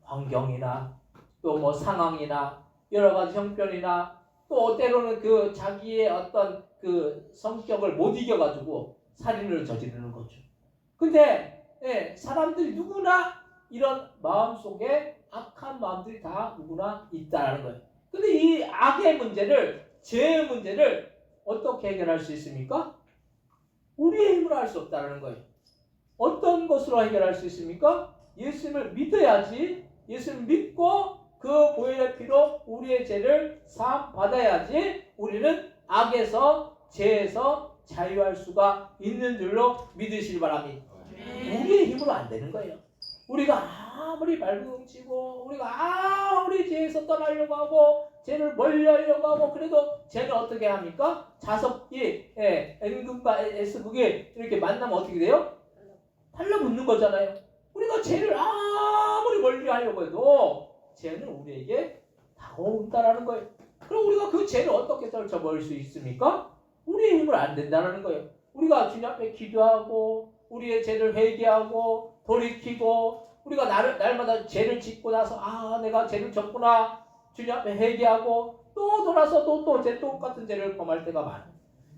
환경이나 또 상황이나 여러 가지 형편이나 또 때로는 그 자기의 어떤 그 성격을 못 이겨가지고 살인을 저지르는 거죠. 근데 사람들이 누구나 이런 마음속에 악한 마음들이 다 누구나 있다는 거예요. 근데 이 악의 문제를, 죄의 문제를 어떻게 해결할 수 있습니까? 우리의 힘으로 할 수 없다는 거예요. 어떤 것으로 해결할 수 있습니까? 예수님을 믿어야지. 예수님을 믿고 그 보혈의 피로 우리의 죄를 사함 받아야지 우리는 악에서, 죄에서 자유할 수가 있는 줄로 믿으시기 바랍니다. 우리의 힘으로 안 되는 거예요. 우리가 아무리 발버둥치고 우리가 아무리 죄에서 떠나려고 하고 죄를 멀리하려고 하고 그래도 죄는 어떻게 합니까? 자석이 N극과 S극이 이렇게 만나면 어떻게 돼요? 달라붙는 거잖아요. 우리가 죄를 아무리 멀리하려고 해도 죄는 우리에게 다가온다라는 거예요. 그럼 우리가 그 죄를 어떻게 떨쳐버릴 수 있습니까? 우리의 힘으로 안 된다는 거예요. 우리가 주님 앞에 기도하고 우리의 죄를 회개하고 돌이키고 우리가 날마다 죄를 짓고 나서 내가 죄를 졌구나 주님 앞에 회개하고 또 돌아서 또 똑같은 죄를 범할 때가 많아요.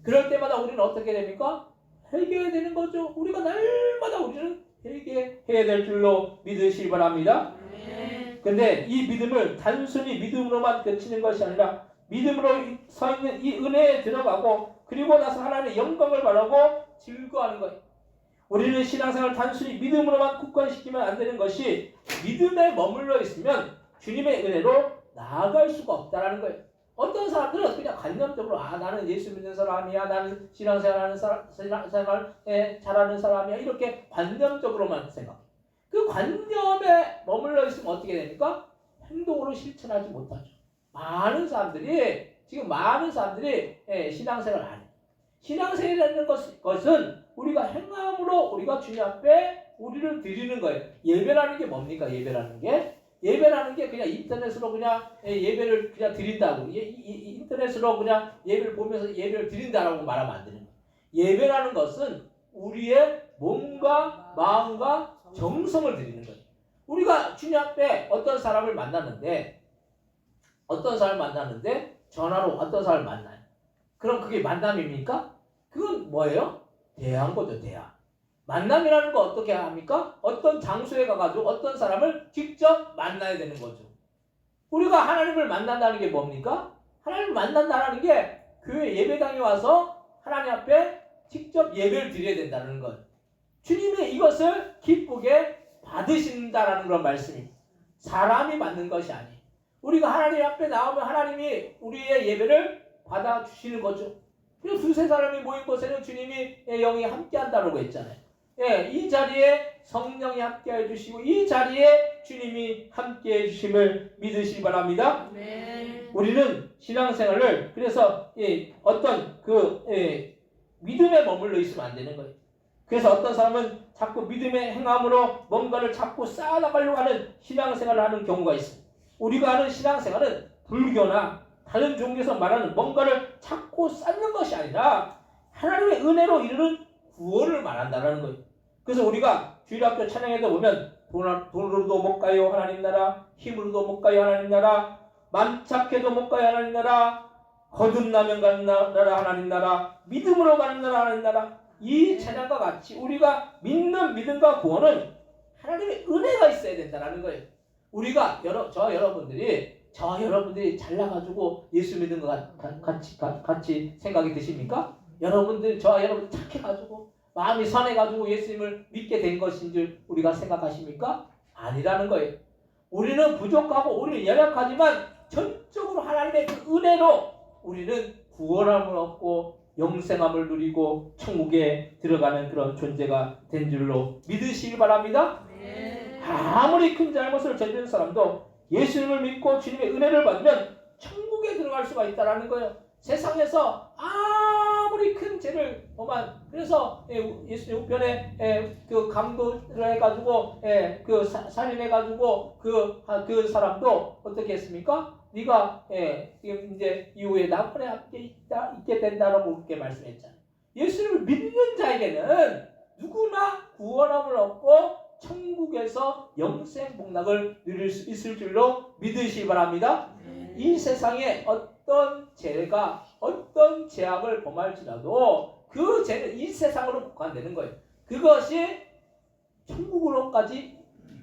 그럴 때마다 우리는 어떻게 됩니까? 회개해야 되는 거죠. 우리가 날마다 우리는 회개해야 될 줄로 믿으시기 바랍니다. 근데 이 믿음을 단순히 믿음으로만 그치는 것이 아니라 믿음으로 서 있는 이 은혜에 들어가고 그리고 나서 하나님의 영광을 바라고 즐거워하는 거예요. 우리는 신앙생활을 단순히 믿음으로만 굳건시키면 안 되는 것이 믿음에 머물러 있으면 주님의 은혜로 나아갈 수가 없다는 거예요. 어떤 사람들은 그냥 관념적으로 나는 예수 믿는 사람이야, 나는 신앙생활 잘하는 사람이야 이렇게 관념적으로만 생각해요. 그 관념에 머물러 있으면 어떻게 됩니까? 행동으로 실천하지 못하죠. 많은 사람들이 신앙생활을 안 해요. 신앙생활이라는 것은 우리가 행함으로 우리가 주님 앞에 우리를 드리는 거예요. 예배라는 게 뭡니까? 예배라는 게 그냥 인터넷으로 그냥 예배를 그냥 드린다고 인터넷으로 그냥 예배를 보면서 예배를 드린다라고 말하면 안 되는 거예요. 예배라는 것은 우리의 몸과 마음과 정성을 드리는 거예요. 우리가 주님 앞에 어떤 사람을 만났는데 전화로 어떤 사람을 만나요. 그럼 그게 만남입니까? 그건 뭐예요? 대화한 거죠, 대화. 만남이라는 거 어떻게 합니까? 어떤 장소에 가가지고 어떤 사람을 직접 만나야 되는 거죠. 우리가 하나님을 만난다는 게 뭡니까? 하나님을 만난다는 게 교회 예배당에 와서 하나님 앞에 직접 예배를 드려야 된다는 거예요. 주님이 이것을 기쁘게 받으신다라는 그런 말씀입니다. 사람이 만든 것이 아니에요. 우리가 하나님 앞에 나오면 하나님이 우리의 예배를 받아주시는 거죠. 그리고 두세 사람이 모인 곳에는 주님이 영이 함께한다고 했잖아요. 이 자리에 성령이 함께해 주시고 이 자리에 주님이 함께해 주심을 믿으시기 바랍니다. 우리는 신앙생활을 그래서 어떤 믿음에 머물러 있으면 안 되는 거예요. 그래서 어떤 사람은 자꾸 믿음의 행함으로 뭔가를 자꾸 쌓아나가려고 하는 신앙생활을 하는 경우가 있습니다. 우리가 하는 신앙생활은 불교나 다른 종교에서 말하는 뭔가를 자꾸 쌓는 것이 아니라 하나님의 은혜로 이르는 구원을 말한다는 거예요. 그래서 우리가 주일학교 찬양에도 보면 돈으로도 못 가요 하나님 나라, 힘으로도 못 가요 하나님 나라, 만착해도 못 가요 하나님 나라, 거듭나면 가는 나라 하나님 나라, 믿음으로 가는 나라 하나님 나라. 이 찬양과 같이 우리가 믿는 믿음과 구원은 하나님의 은혜가 있어야 된다는 거예요. 우리가 여러분들이 잘나가지고 예수 믿는 것 같이 생각이 드십니까? 여러분 착해가지고 마음이 선해가지고 예수님을 믿게 된 것인 줄 우리가 생각하십니까? 아니라는 거예요. 우리는 부족하고 우리는 연약하지만 전적으로 하나님의 그 은혜로 우리는 구원함을 얻고 영생함을 누리고 천국에 들어가는 그런 존재가 된 줄로 믿으시기 바랍니다. 아무리 큰 잘못을 저지른 사람도 예수님을 믿고 주님의 은혜를 받으면 천국에 들어갈 수가 있다는 거예요. 세상에서 아무리 큰 죄를 범한 그래서 예수님 우편에 그 강도를 해가지고 그 살인해가지고 그 사람도 어떻게 했습니까? 네가 이제 이후에 나팔에 함께 있게 된다라고 그렇게 말씀했잖아요. 예수님을 믿는 자에게는 누구나 구원함을 얻고 천국에서 영생 복락을 누릴 수 있을 줄로 믿으시기 바랍니다. 이 세상에 어떤 죄가 어떤 죄악을 범할지라도 그 죄는 이 세상으로 국한되는 거예요. 그것이 천국으로까지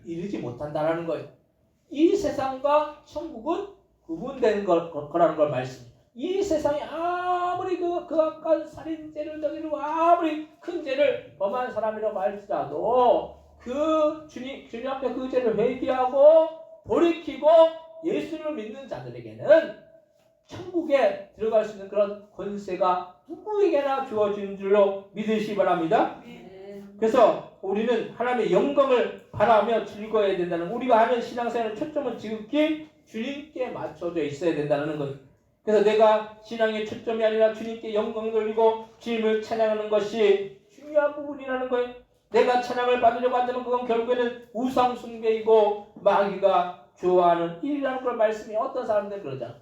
이르지 못한다라는 거예요. 이 세상과 천국은 구분된 거라는 걸 말씀입니다. 이 세상에 아무리 그 악한 살인죄를 저지르고 아무리 큰 죄를 범한 사람이라고 할지라도 그 주님 앞에 그 죄를 회개하고 돌이키고 예수를 믿는 자들에게는 천국에 들어갈 수 있는 그런 권세가 누구에게나 주어진 줄로 믿으시기 바랍니다. 그래서 우리는 하나님의 영광을 바라며 즐거워야 된다는, 우리가 하는 신앙생활의 초점은 지극히 주님께 맞춰져 있어야 된다는 거예요. 그래서 내가 신앙의 초점이 아니라 주님께 영광을 돌리고 주님을 찬양하는 것이 중요한 부분이라는 거예요. 내가 찬양을 받으려고 한다면 그건 결국에는 우상 숭배이고 마귀가 좋아하는 일이라는 걸 말씀이. 어떤 사람들 그러잖아.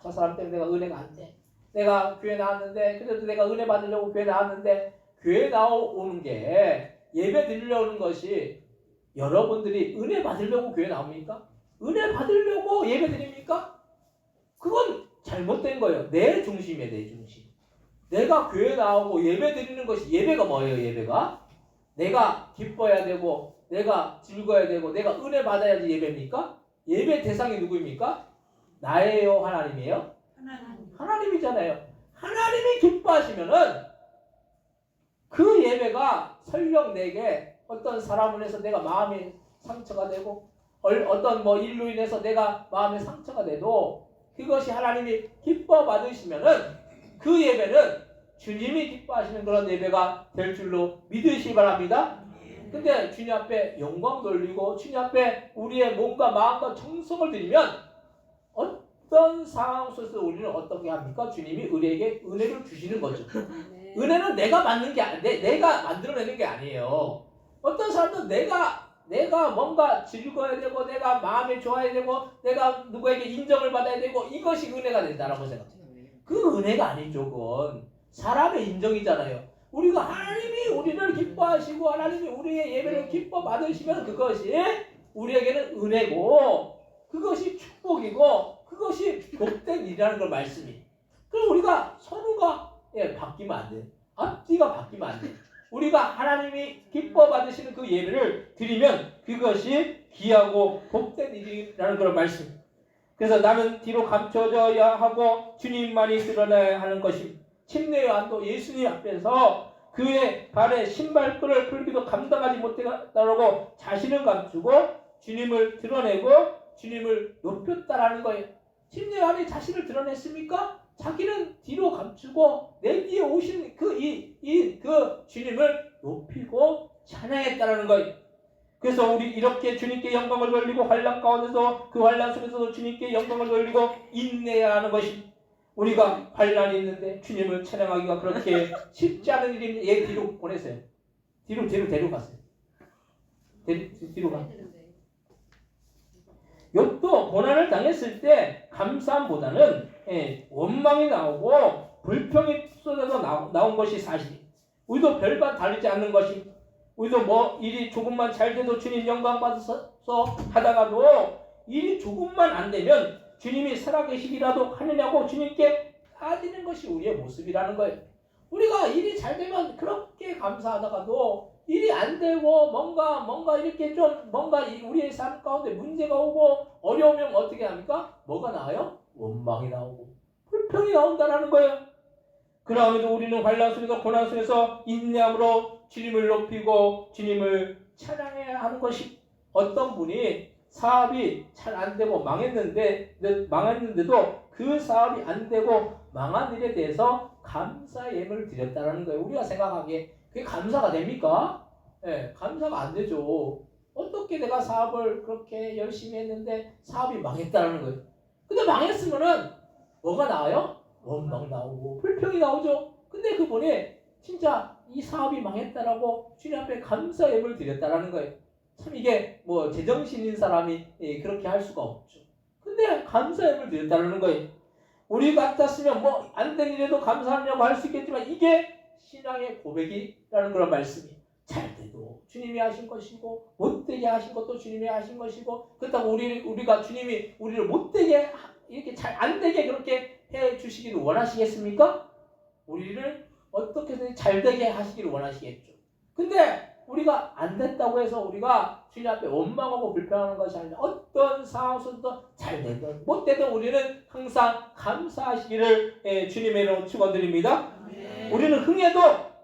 저 사람 때문에 내가 은혜가 안 돼. 내가 교회 나왔는데, 그래도 내가 은혜 받으려고 교회 나왔는데, 교회 나오는 게 예배 드리려고 하는 것이, 여러분들이 은혜 받으려고 교회 나옵니까? 은혜 받으려고 예배 드립니까? 그건 잘못된 거예요. 내 중심이에요, 내 중심. 내가 교회 나오고 예배 드리는 것이, 예배가 뭐예요, 예배가? 내가 기뻐야 되고, 내가 즐거워야 되고, 내가 은혜 받아야지 예배입니까? 예배 대상이 누구입니까? 나예요, 하나님이에요? 하나님이잖아요. 하나님이 기뻐하시면은 그 예배가 설령 내게 어떤 사람을 해서 내가 마음이 상처가 되고, 어떤 뭐 일로 인해서 내가 마음에 상처가 돼도 그것이 하나님이 기뻐 받으시면은 그 예배는 주님이 기뻐하시는 그런 예배가 될 줄로 믿으시기 바랍니다. 근데 주님 앞에 영광 돌리고 주님 앞에 우리의 몸과 마음과 정성을 드리면 어떤 상황 속에서 우리는 어떻게 합니까? 주님이 우리에게 은혜를 주시는 거죠. 은혜는 내가 만든 게 내가 만들어내는 게 아니에요. 어떤 사람은 내가 뭔가 즐거워야 되고, 내가 마음이 좋아야 되고, 내가 누구에게 인정을 받아야 되고, 이것이 은혜가 된다라고 생각해요. 그 은혜가 아니죠. 그건 사람의 인정이잖아요. 우리가 하나님이 우리를 기뻐하시고 하나님이 우리의 예배를 기뻐 받으시면 그것이 우리에게는 은혜고, 그것이 축복이고, 그것이 복된 일이라는 걸 말씀이. 그럼 우리가 선우가 바뀌면 안 돼. 앞뒤가 바뀌면 안 돼. 우리가 하나님이 기뻐 받으시는 그 예배를 드리면 그것이 귀하고 복된 일이라는 그런 말씀. 그래서 나는 뒤로 감춰져야 하고 주님만이 드러나야 하는 것입니다. 침례 요한도 예수님 앞에서 그의 발에 신발끈을 풀기도 감당하지 못했다고 자신을 감추고 주님을 드러내고 주님을 높였다라는 거예요. 침례 요한이 자신을 드러냈습니까? 자기는 뒤로 감추고 내 뒤에 오신 그 주님을 높이고 찬양했다라는 거예요. 그래서 우리 이렇게 주님께 영광을 돌리고 환난 가운데서 그 환난 속에서도 주님께 영광을 돌리고 인내해야 하는 것이, 우리가 환난이 있는데 주님을 찬양하기가 그렇게 쉽지 않은 일입니다. 얘 뒤로 보내세요. 뒤로 데려가세요. 뒤로 가. 욥도 고난을 당했을 때 감사함보다는 원망이 나오고 불평이 쏟아져 나온 것이 사실이에요. 우리도 별반 다르지 않는 것이, 우리도 뭐 일이 조금만 잘 돼도 주님 영광 받아서 하다가도 일이 조금만 안 되면 주님이 살아계시기라도 하느냐고 주님께 따지는 것이 우리의 모습이라는 거예요. 우리가 일이 잘 되면 그렇게 감사하다가도 일이 안 되고 뭔가 이렇게 좀 우리의 삶 가운데 문제가 오고 어려우면 어떻게 합니까? 뭐가 나와요? 원망이 나오고 불평이 나온다라는 거예요. 그러면도 우리는 환난 속에서 고난 속에서 인내함으로 주님을 높이고 주님을 찬양해야 하는 것이, 어떤 분이 사업이 잘 안 되고 망했는데도 그 사업이 안 되고 망한 일에 대해서 감사 예물을 드렸다는 거예요. 우리가 생각하기에 그게 감사가 됩니까? 감사가 안 되죠. 어떻게 내가 사업을 그렇게 열심히 했는데 사업이 망했다는 거예요. 근데 망했으면은 뭐가 나와요? 원망 나오고 불평이 나오죠. 근데 그분이 진짜 이 사업이 망했다라고 주님 앞에 감사 예물을 드렸다라는 거예요. 참 이게 뭐 제정신인 사람이 그렇게 할 수가 없죠. 근데 감사 예물을 드렸다는 거예요. 우리 같았으면 뭐 안 된 일에도 감사하냐고 할 수 있겠지만 이게 신앙의 고백이라는 그런 말씀이. 잘 돼도 주님이 하신 것이고 못되게 하신 것도 주님이 하신 것이고 그렇다고 우리가 주님이 우리를 못되게 이렇게 잘 안 되게 그렇게 해 주시기를 원하시겠습니까? 우리를 어떻게든 잘 되게 하시기를 원하시겠죠. 근데 우리가 안 됐다고 해서 우리가 주님 앞에 원망하고 불평하는 것이 아니라 어떤 상황 속에서 잘 되든 못 되든 우리는 항상 감사하시기를 주님의 이름으로 축원드립니다. 우리는 흥해도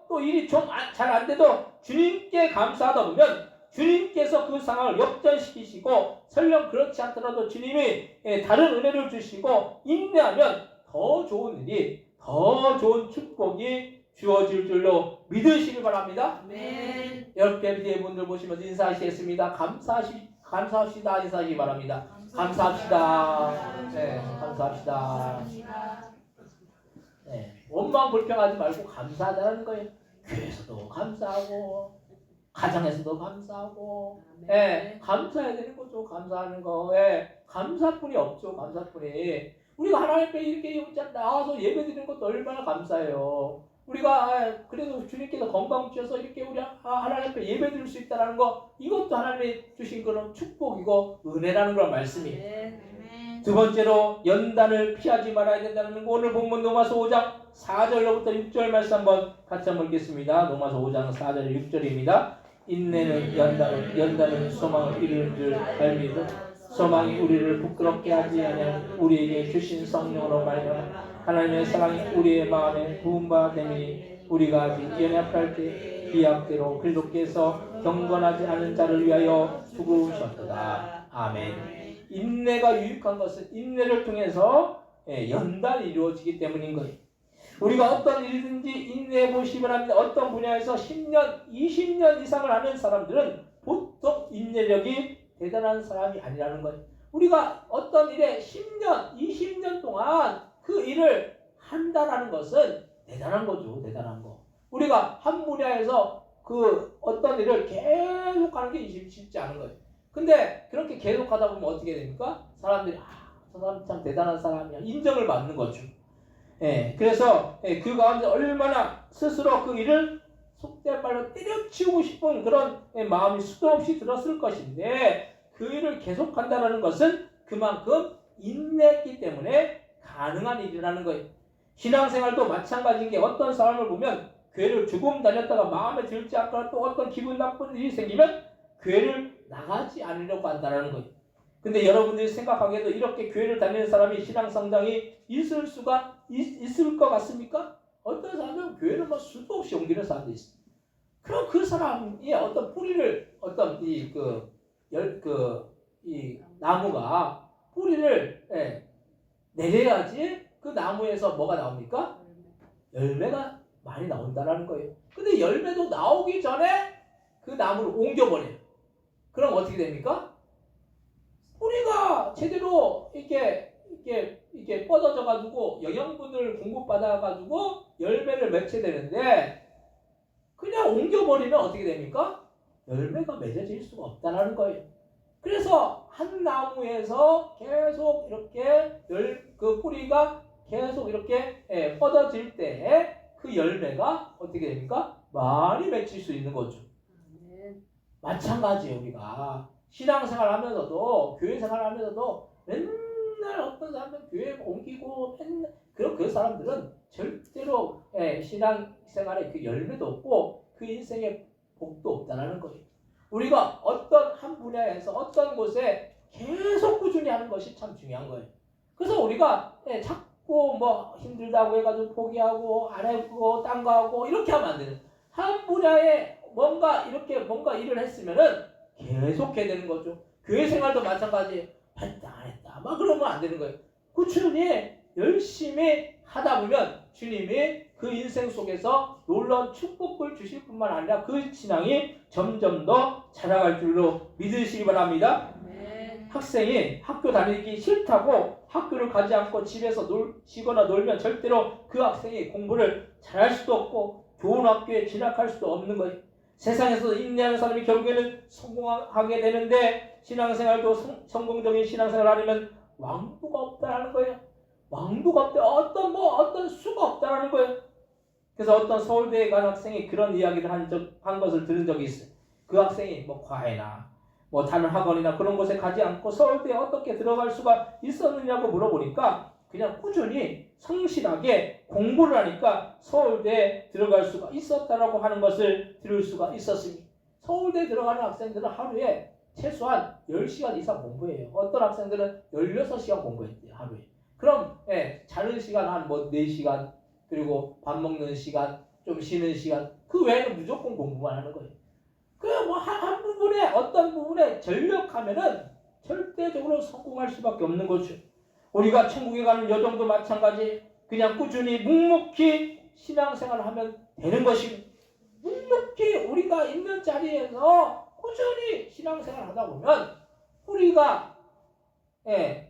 또 일이 좀 잘 안 돼도 주님께 감사하다 보면 주님께서 그 상황을 역전시키시고 설령 그렇지 않더라도 주님이 다른 은혜를 주시고 인내하면 더 좋은 일이 더 좋은 축복이 주어질 줄로 믿으시기 바랍니다. 옆에 뒤에 분들 보시면서 인사하시겠습니다. 감사합시다 인사하시기 바랍니다. 감사합시다. 네, 감사합시다. 네, 원망 불평하지 말고 감사하다는 거예요. 교회에서도 감사하고 가정에서도 감사하고 감사해야 되는 거죠. 감사하는 거. 감사뿐이 없죠. 감사뿐이. 우리가 하나님 앞에 이렇게 나와서 예배 드리는 것도 얼마나 감사해요. 우리가 그래도 주님께서 건강 주셔서 이렇게 우리 하나님 앞에 예배 드릴 수 있다는 거 이것도 하나님이 주신 그런 축복이고 은혜라는 그런 말씀이에요. 두 번째로 연단을 피하지 말아야 된다는 거 오늘 본문 로마서 5장 4절로부터 6절 말씀 한번 같이 한번 읽겠습니다. 로마서 5장 4절 6절입니다. 인내는 연단은 소망을 이루는 줄 알미도 소망이 우리를 부끄럽게 하지 아니하고 우리에게 주신 성령으로 말미암아 하나님의 사랑이 우리의 마음에 부은 바 되니 우리가 아직 연약할 때 기약대로 그리스도께서 경건하지 않은 자를 위하여 죽으셨도다. 아멘. 인내가 유익한 것은 인내를 통해서 연단이 이루어지기 때문인 거예요. 우리가 어떤 일이든지 인내해 보시기 바랍니다. 어떤 분야에서 10년, 20년 이상을 하는 사람들은 보통 인내력이 대단한 사람이 아니라는 거예요. 우리가 어떤 일에 10년, 20년 동안 그 일을 한다라는 것은 대단한 거죠. 대단한 거. 우리가 한 분야에서 그 어떤 일을 계속 하는 게 쉽지 않은 거예요. 근데 그렇게 계속 하다 보면 어떻게 됩니까? 사람들이 저 사람 참 대단한 사람이야. 인정을 받는 거죠. 그래서 그 가운데 얼마나 스스로 그 일을 속된 말로 때려치우고 싶은 그런 마음이 수도 없이 들었을 것인데 그 일을 계속한다는 것은 그만큼 인내했기 때문에 가능한 일이라는 거예요. 신앙생활도 마찬가지인 게 어떤 사람을 보면 교회를 조금 다녔다가 마음에 들지 않거나 또 어떤 기분 나쁜 일이 생기면 교회를 나가지 않으려고 한다는 거예요. 근데 여러분들이 생각하기에도 이렇게 교회를 다니는 사람이 신앙 성장이 있을 것 같습니까? 어떤 사람은 교회를 뭐 수도 없이 옮기는 사람도 있어요. 그럼 그 사람이 어떤 뿌리를 어떤 이 나무가 뿌리를 내려야지 그 나무에서 뭐가 나옵니까? 열매가 많이 나온다는 거예요. 근데 열매도 나오기 전에 그 나무를 옮겨버려요. 그럼 어떻게 됩니까? 뿌리가 제대로 이렇게 뻗어져 가지고 영양분을 공급받아 가지고 열매를 맺게 되는데 그냥 옮겨버리면 어떻게 됩니까? 열매가 맺어질 수가 없다는 거예요. 그래서 한 나무에서 계속 이렇게 그 뿌리가 계속 이렇게 뻗어질 때 그 열매가 어떻게 됩니까? 많이 맺힐 수 있는 거죠. 마찬가지예요. 우리가 신앙생활 하면서도 교회 생활 하면서도 맨날 어떤 사람은 교회 옮기고 맨날 그 사람들은 절대로 신앙생활에 그 열매도 없고 그 인생에 복도 없다는 거예요. 우리가 어떤 한 분야에서 어떤 곳에 계속 꾸준히 하는 것이 참 중요한 거예요. 그래서 우리가 자꾸 뭐 힘들다고 해가지고 포기하고 안 해보고 딴 거 하고 이렇게 하면 안 돼요. 한 분야에 뭔가 일을 했으면은 계속 해야 되는 거죠. 교회 생활도 마찬가지예요. 했다 안 했다 막 그러면 안 되는 거예요. 꾸준히 열심히 하다 보면 주님이 그 인생 속에서 놀라운 축복을 주실 뿐만 아니라 그 신앙이 점점 더 자라갈 줄로 믿으시기 바랍니다. 학생이 학교 다니기 싫다고 학교를 가지 않고 집에서 쉬거나 놀면 절대로 그 학생이 공부를 잘할 수도 없고 좋은 학교에 진학할 수도 없는 거예요. 세상에서 인내하는 사람이 결국에는 성공하게 되는데 신앙생활도 성공적인 신앙생활을 하려면 왕도가 없다라는 거예요. 왕도가 없다. 어떤 수가 없다라는 거예요. 그래서 어떤 서울대에 간 학생이 그런 이야기를 한 것을 들은 적이 있어요. 그 학생이 뭐 과외나 뭐 다른 학원이나 그런 곳에 가지 않고 서울대에 어떻게 들어갈 수가 있었느냐고 물어보니까 그냥 꾸준히 성실하게 공부를 하니까 서울대에 들어갈 수가 있었다라고 하는 것을 들을 수가 있었습니다. 서울대에 들어가는 학생들은 하루에 최소한 10시간 이상 공부해요. 어떤 학생들은 16시간 공부했대요, 하루에. 그럼 자는 시간 한 뭐 4시간, 그리고 밥 먹는 시간, 좀 쉬는 시간, 그 외에는 무조건 공부만 하는 거예요. 그 뭐 한 부분에 어떤 부분에 전력하면은 절대적으로 성공할 수밖에 없는 거죠. 우리가 천국에 가는 여정도 마찬가지. 그냥 꾸준히 묵묵히 신앙생활을 하면 되는 것입니다. 묵묵히 우리가 있는 자리에서 꾸준히 신앙생활을 하다 보면 뿌리가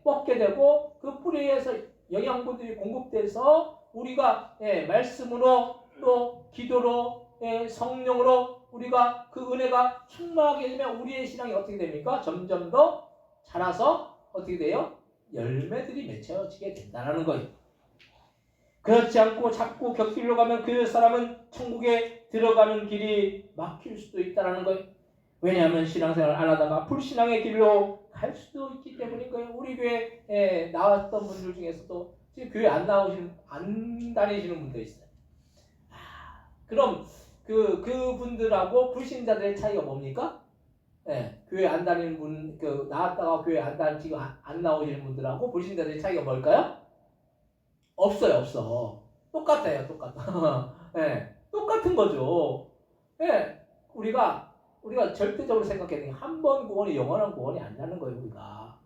뻗게 되고 그 뿌리에서 영양분들이 공급돼서 우리가 말씀으로 또 기도로 성령으로 우리가 그 은혜가 충만하게 되면 우리의 신앙이 어떻게 됩니까? 점점 더 자라서 어떻게 돼요? 열매들이 맺혀지게 된다는 거예요. 그렇지 않고 자꾸 곁길로 가면 그 사람은 천국에 들어가는 길이 막힐 수도 있다는 거예요. 왜냐하면 신앙생활을 안 하다가 불신앙의 길로 갈 수도 있기 때문인 거예요. 우리 교회에 나왔던 분들 중에서도 지금 교회 안 다니시는 분도 있어요. 그럼 그분들하고 불신자들의 차이가 뭡니까? 교회 안 다니는 분, 나왔다가 교회 지금 안 나오시는 분들하고 불신자들의 차이가 뭘까요? 없어. 똑같아요, 똑같아. 똑같은 거죠. 우리가 절대적으로 생각해야 돼요. 한 번 구원이 영원한 구원이 아니라는 거예요, 우리가.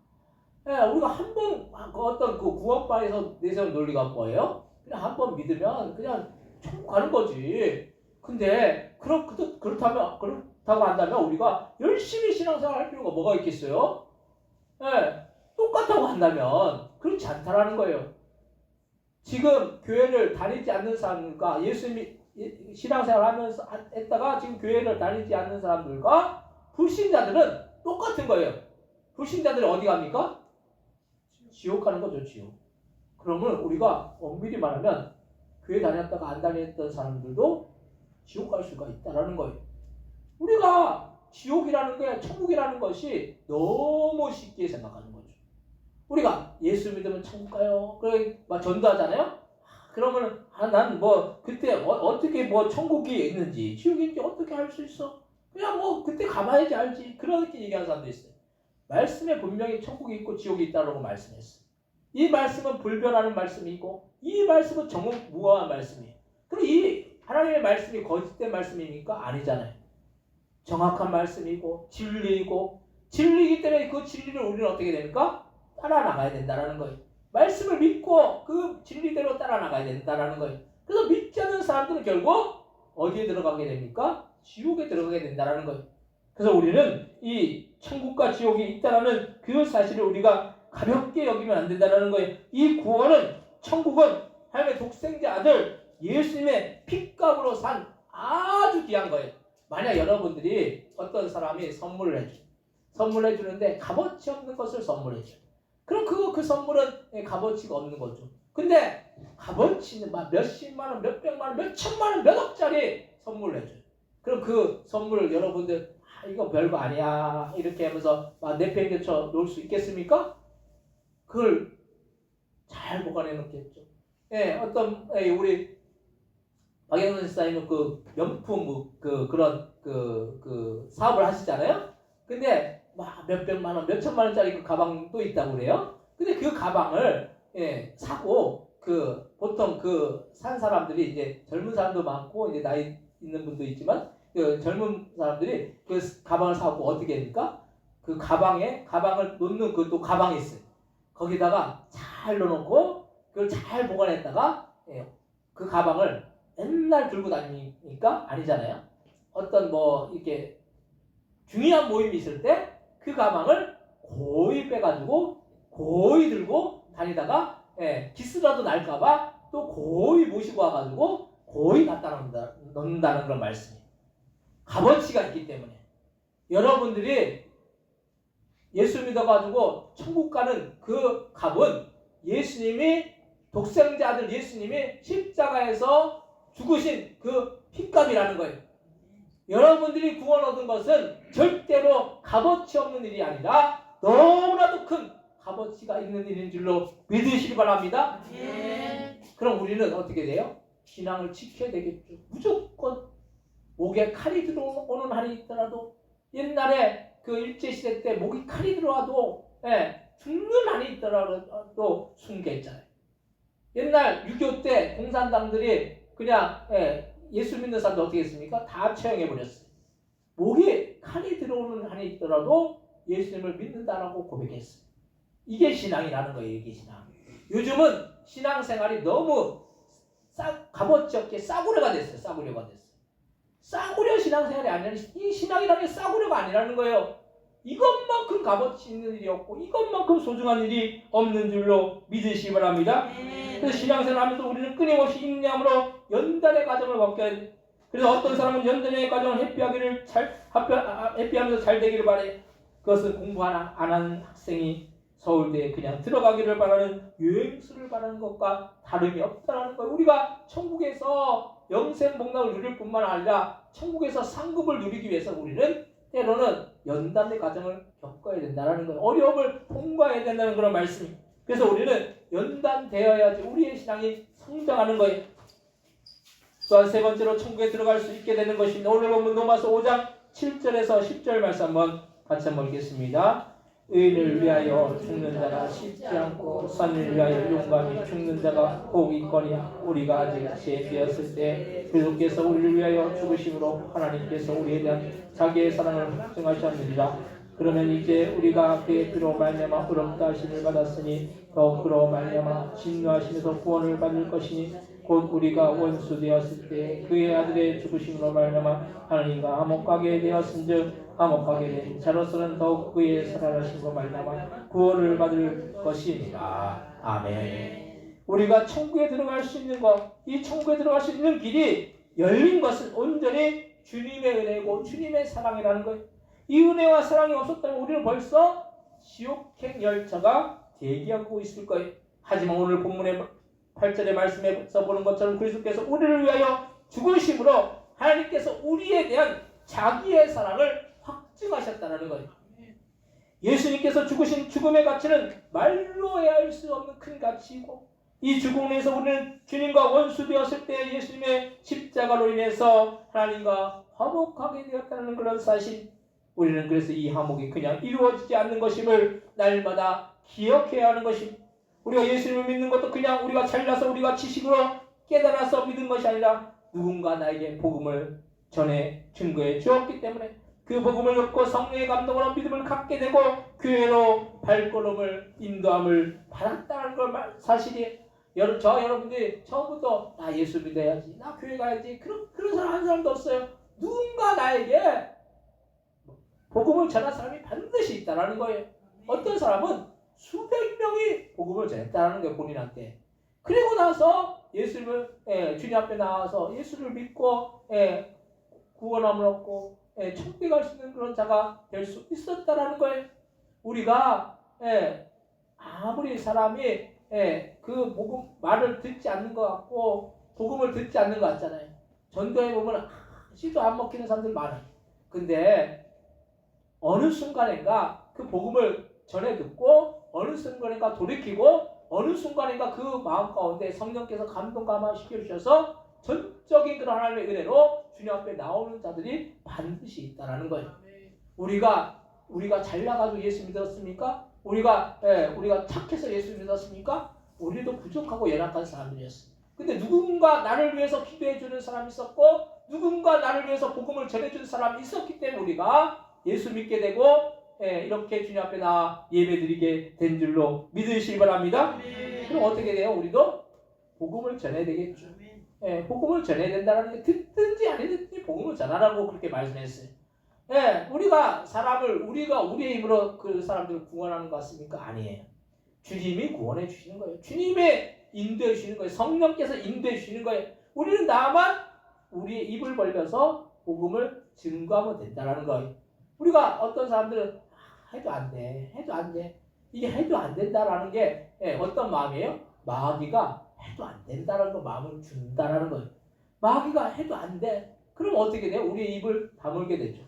우리가 한 번, 어떤 그 구원파에서 내세운 논리가 뭐예요? 그냥 한 번 믿으면 그냥 천국 가는 거지. 근데, 그렇다고 한다면 우리가 열심히 신앙생활 할 필요가 뭐가 있겠어요? 똑같다고 한다면 그렇지 않다라는 거예요. 지금 교회를 다니지 않는 사람과 예수님이 신앙생활 했다가 지금 교회를 다니지 않는 사람들과 불신자들은 똑같은 거예요. 불신자들이 어디 갑니까? 지옥 가는 거죠, 지옥. 그러면 우리가 엄밀히 말하면 교회 다녔다가 안 다녔던 사람들도 지옥 갈 수가 있다라는 거예요. 우리가 지옥이라는 게 천국이라는 것이 너무 쉽게 생각하는 거죠. 우리가 예수 믿으면 천국 가요. 그래 막 전도하잖아요. 그러면 난 뭐 그때 어떻게 뭐 천국이 있는지 지옥인지 어떻게 알 수 있어? 그냥 뭐 그때 가봐야지 알지. 그렇게 얘기하는 사람도 있어요. 말씀에 분명히 천국이 있고 지옥이 있다라고 말씀했어요. 이 말씀은 불변하는 말씀이고 이 말씀은 정무무화한 말씀이에요. 그럼 이 하나님의 말씀이 거짓된 말씀입니까? 아니잖아요. 정확한 말씀이고 진리이고 진리이기 때문에 그 진리를 우리는 어떻게 됩니까? 따라 나가야 된다는 거예요. 말씀을 믿고 그 진리대로 따라 나가야 된다는 거예요. 그래서 믿지 않는 사람들은 결국 어디에 들어가게 됩니까? 지옥에 들어가게 된다는 거예요. 그래서 우리는 이 천국과 지옥이 있다는 그 사실을 우리가 가볍게 여기면 안 된다는 거예요. 이 구원은 천국은 하나님의 독생자 아들 예수님의 핏값으로 산 아주 귀한 거예요. 만약 여러분들이 어떤 사람이 선물해 주는데 값어치 없는 것을 선물해 줘요. 그럼 그 선물은 값어치가 없는 거죠. 근데 값어치는 막 몇십만 원, 몇백만 원, 몇천만 원, 몇억짜리 선물을 해줘요. 그럼 그 선물을 여러분들 이거 별거 아니야 이렇게 하면서 막 내팽개쳐 놓을 수 있겠습니까? 그걸 잘 보관해 놓겠죠. 어떤 우리 박영선 집사님은 그 명품 그런 사업을 하시잖아요. 근데 막 몇백만 원, 몇천만 원짜리 그 가방도 있다고 그래요. 근데 그 가방을 사고 보통 산 사람들이 이제 젊은 사람도 많고 이제 나이 있는 분도 있지만 그 젊은 사람들이 그 가방을 사고 어떻게 합니까? 그 가방을 놓는 그 또 가방이 있어요. 거기다가 잘 넣어놓고 그걸 잘 보관했다가 그 가방을 맨날 들고 다니니까 아니잖아요. 어떤 뭐 이렇게 중요한 모임이 있을 때 그 가방을 고이 빼가지고 고이 들고 다니다가 기스라도 날까봐 또 고이 모시고 와가지고 고이 갖다 넣는다는 그런 말씀이에요. 값어치가 있기 때문에 여러분들이 예수 믿어가지고 천국 가는 그 값은 예수님이 독생자 아들 예수님이 십자가에서 죽으신 그 핏값이라는 거예요. 여러분들이 구원 얻은 것은 절대로 값어치 없는 일이 아니라 너무나도 큰 값어치가 있는 일인 줄로 믿으시기 바랍니다. 그럼 우리는 어떻게 돼요? 신앙을 지켜야 되겠죠. 무조건 목에 칼이 들어오는 한이 있더라도, 옛날에 그 일제시대 때 목에 칼이 들어와도 죽는 한이 있더라도 순교했잖아요. 옛날 6.25 때 공산당들이 그냥 예수 믿는 사람들 어떻게 했습니까? 다 처형해버렸어요. 목에 칼이 들어오는 한이 있더라도 예수님을 믿는다라고 고백했어요. 이게 신앙이라는 거예요. 이게 신앙. 요즘은 신앙생활이 너무 값어치 없게 싸구려가 됐어요. 싸구려가 됐어요. 싸구려 신앙생활이 아니라, 이 신앙이라는 게 싸구려가 아니라는 거예요. 이것만큼 값어치 있는 일이 없고 이것만큼 소중한 일이 없는 줄로 믿으시기 바랍니다. 그래서 신앙생활 하면서 우리는 끊임없이 인내함으로 연단의 과정을 겪어야 돼요. 그래서 어떤 사람은 연단의 과정을 회피하면서 잘 되기를 바래. 그것은 공부 안 하는 학생이 서울대에 그냥 들어가기를 바라는 유행수를 바라는 것과 다름이 없다는 거예요. 우리가 천국에서 영생복락을 누릴 뿐만 아니라 천국에서 상급을 누리기 위해서 우리는 때로는 연단의 과정을 겪어야 된다는 거예요. 어려움을 통과해야 된다는 그런 말씀입니다. 그래서 우리는 연단되어야지 우리의 신앙이 성장하는 거예요. 또한 세 번째로 천국에 들어갈 수 있게 되는 것입니다. 오늘 본문 로마서 5장 7절에서 10절 말씀 한번 같이 한번 읽겠습니다. 의인을 위하여 죽는 자가 쉽지 않고 선을 위하여 용감히 죽는 자가 복 있거니와 우리가 아직 죄되었을 때 그리스도께서 우리를 위하여 죽으심으로 하나님께서 우리에 대한 자기의 사랑을 확증하셨느니라. 그러면 이제 우리가 그의 피로 말미암아 의롭다 하심을 받았으니 더욱 그로 말미암아 진노하심에서 구원을 받을 것이니 곧 우리가 원수 되었을 때 그의 아들의 죽으심으로 말미암아 하나님과 화목하게 되었은즉 화목하게 된 자로서는 더욱 그의 살아나심으로 말미암아 구원을 받을 것이니라. 아멘. 우리가 천국에 들어갈 수 있는 것, 이 천국에 들어갈 수 있는 길이 열린 것은 온전히 주님의 은혜고 주님의 사랑이라는 거예요. 이 은혜와 사랑이 없었다면 우리는 벌써 지옥행 열차가 대기하고 있을 거예요. 하지만 오늘 본문의 8절의 말씀에서 보는 것처럼 그리스도께서 우리를 위하여 죽으심으로 하나님께서 우리에 대한 자기의 사랑을 확증하셨다는 거예요. 예수님께서 죽으신 죽음의 가치는 말로 헤아릴 수 없는 큰 가치이고, 이 죽음에서 우리는 주님과 원수 되었을 때 예수님의 십자가로 인해서 하나님과 화목하게 되었다는 그런 사실, 우리는 그래서 이 화목이 그냥 이루어지지 않는 것임을 날마다 기억해야 하는 것입니다. 우리가 예수님을 믿는 것도 그냥 우리가 잘나서 우리가 지식으로 깨달아서 믿은 것이 아니라 누군가 나에게 복음을 전해 증거해 주었기 때문에 그 복음을 듣고 성령의 감동으로 믿음을 갖게 되고 교회로 발걸음을 인도함을 받았다는 걸 사실이. 여러분들이 처음부터 나 예수 믿어야지, 나 교회 가야지, 그런 사람 한 사람도 없어요. 누군가 나에게 복음을 전할 사람이 반드시 있다는 거예요. 어떤 사람은 수백 명이 복음을 전했다는 거예요, 본인한테. 그리고 나서 예수를 주님 앞에 나와서 예수를 믿고 구원함을 얻고 천국에 갈 수 있는 그런 자가 될 수 있었다라는 거예요. 우리가 아무리 사람이 그 복음 말을 듣지 않는 것 같고 복음을 듣지 않는 것 같잖아요. 전도에 보면 씨도 안 먹히는 사람들 많아요. 근데 어느 순간인가 그 복음을 전해 듣고 어느 순간인가 돌이키고 어느 순간인가 그 마음 가운데 성령께서 감동 감화시켜 주셔서 전적인 그런 하나님의 은혜로 주님 앞에 나오는 자들이 반드시 있다라는 거예요. 우리가 잘 나가지고 예수 믿었습니까? 우리가 착해서 예수 믿었습니까? 우리도 부족하고 연약한 사람들이었어요. 근데 누군가 나를 위해서 기도해 주는 사람이 있었고 누군가 나를 위해서 복음을 전해 주는 사람이 있었기 때문에 우리가 예수 믿게 되고 이렇게 주님 앞에 나와 예배드리게 된 줄로 믿으시기 바랍니다. 그럼 어떻게 돼요? 우리도 복음을 전해야 되겠죠. 복음을 전해야 된다는 게 듣든지 아니든지 복음을 전하라고 그렇게 말씀했어요. 우리가 우리의 힘으로 그 사람들을 구원하는 것 같습니까? 아니에요. 주님이 구원해 주시는 거예요. 주님의 인도해 주시는 거예요. 성령께서 인도해 주시는 거예요. 우리는 다만 우리의 입을 벌려서 복음을 증거하면 된다는 거예요. 우리가 어떤 사람들은 해도 안 돼. 이게 해도 안 된다라는 게 어떤 마음이에요? 마귀가 해도 안 된다라는 거 마음을 준다라는 거예요. 마귀가 해도 안 돼. 그럼 어떻게 돼요? 우리의 입을 다물게 되죠.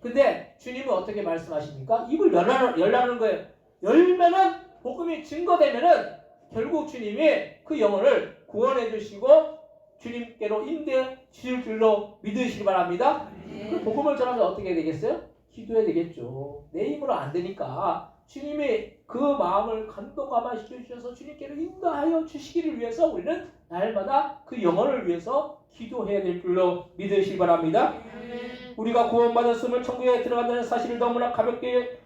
근데 주님은 어떻게 말씀하십니까? 입을 열라는 거예요. 열면은 복음이 증거되면은 결국 주님이 그 영혼을 구원해 주시고 주님께로 인도해 주실 줄로 믿으시기 바랍니다. 그 복음을 전하면 어떻게 되겠어요? 기도해야 되겠죠. 내 힘으로 안 되니까 주님이 그 마음을 감동감화 시켜주셔서 주님께로 인도하여 주시기를 위해서 우리는 날마다 그 영혼을 위해서 기도해야 될 줄로 믿으시기 바랍니다. 우리가 구원받았음을 천국에 들어간다는 사실을 너무나 가볍게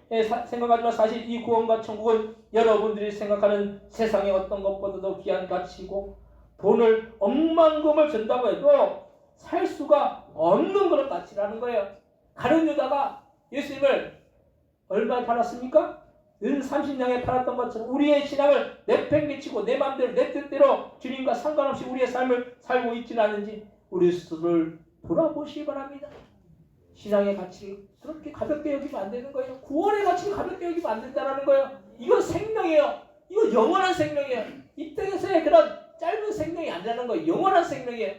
생각하지만 사실 이 구원과 천국은 여러분들이 생각하는 세상의 어떤 것보다도 귀한 가치이고 돈을 억만금을 준다고 해도 살 수가 없는 그런 가치라는 거예요. 가룟 유다가 예수님을 얼마에 팔았습니까? 은 30냥에 팔았던 것처럼 우리의 신앙을 내팽개치고 내 마음대로 내 뜻대로 주님과 상관없이 우리의 삶을 살고 있지는 않은지 우리 스스로를 돌아보시기 바랍니다. 신앙의 가치를 그렇게 가볍게 여기면 안 되는 거예요. 구원의 가치를 가볍게 여기면 안 된다는 거예요. 이건 생명이에요. 이거 영원한 생명이에요. 이 땅에서의 그런 짧은 생명이 아니라는 거예요. 영원한 생명이에요.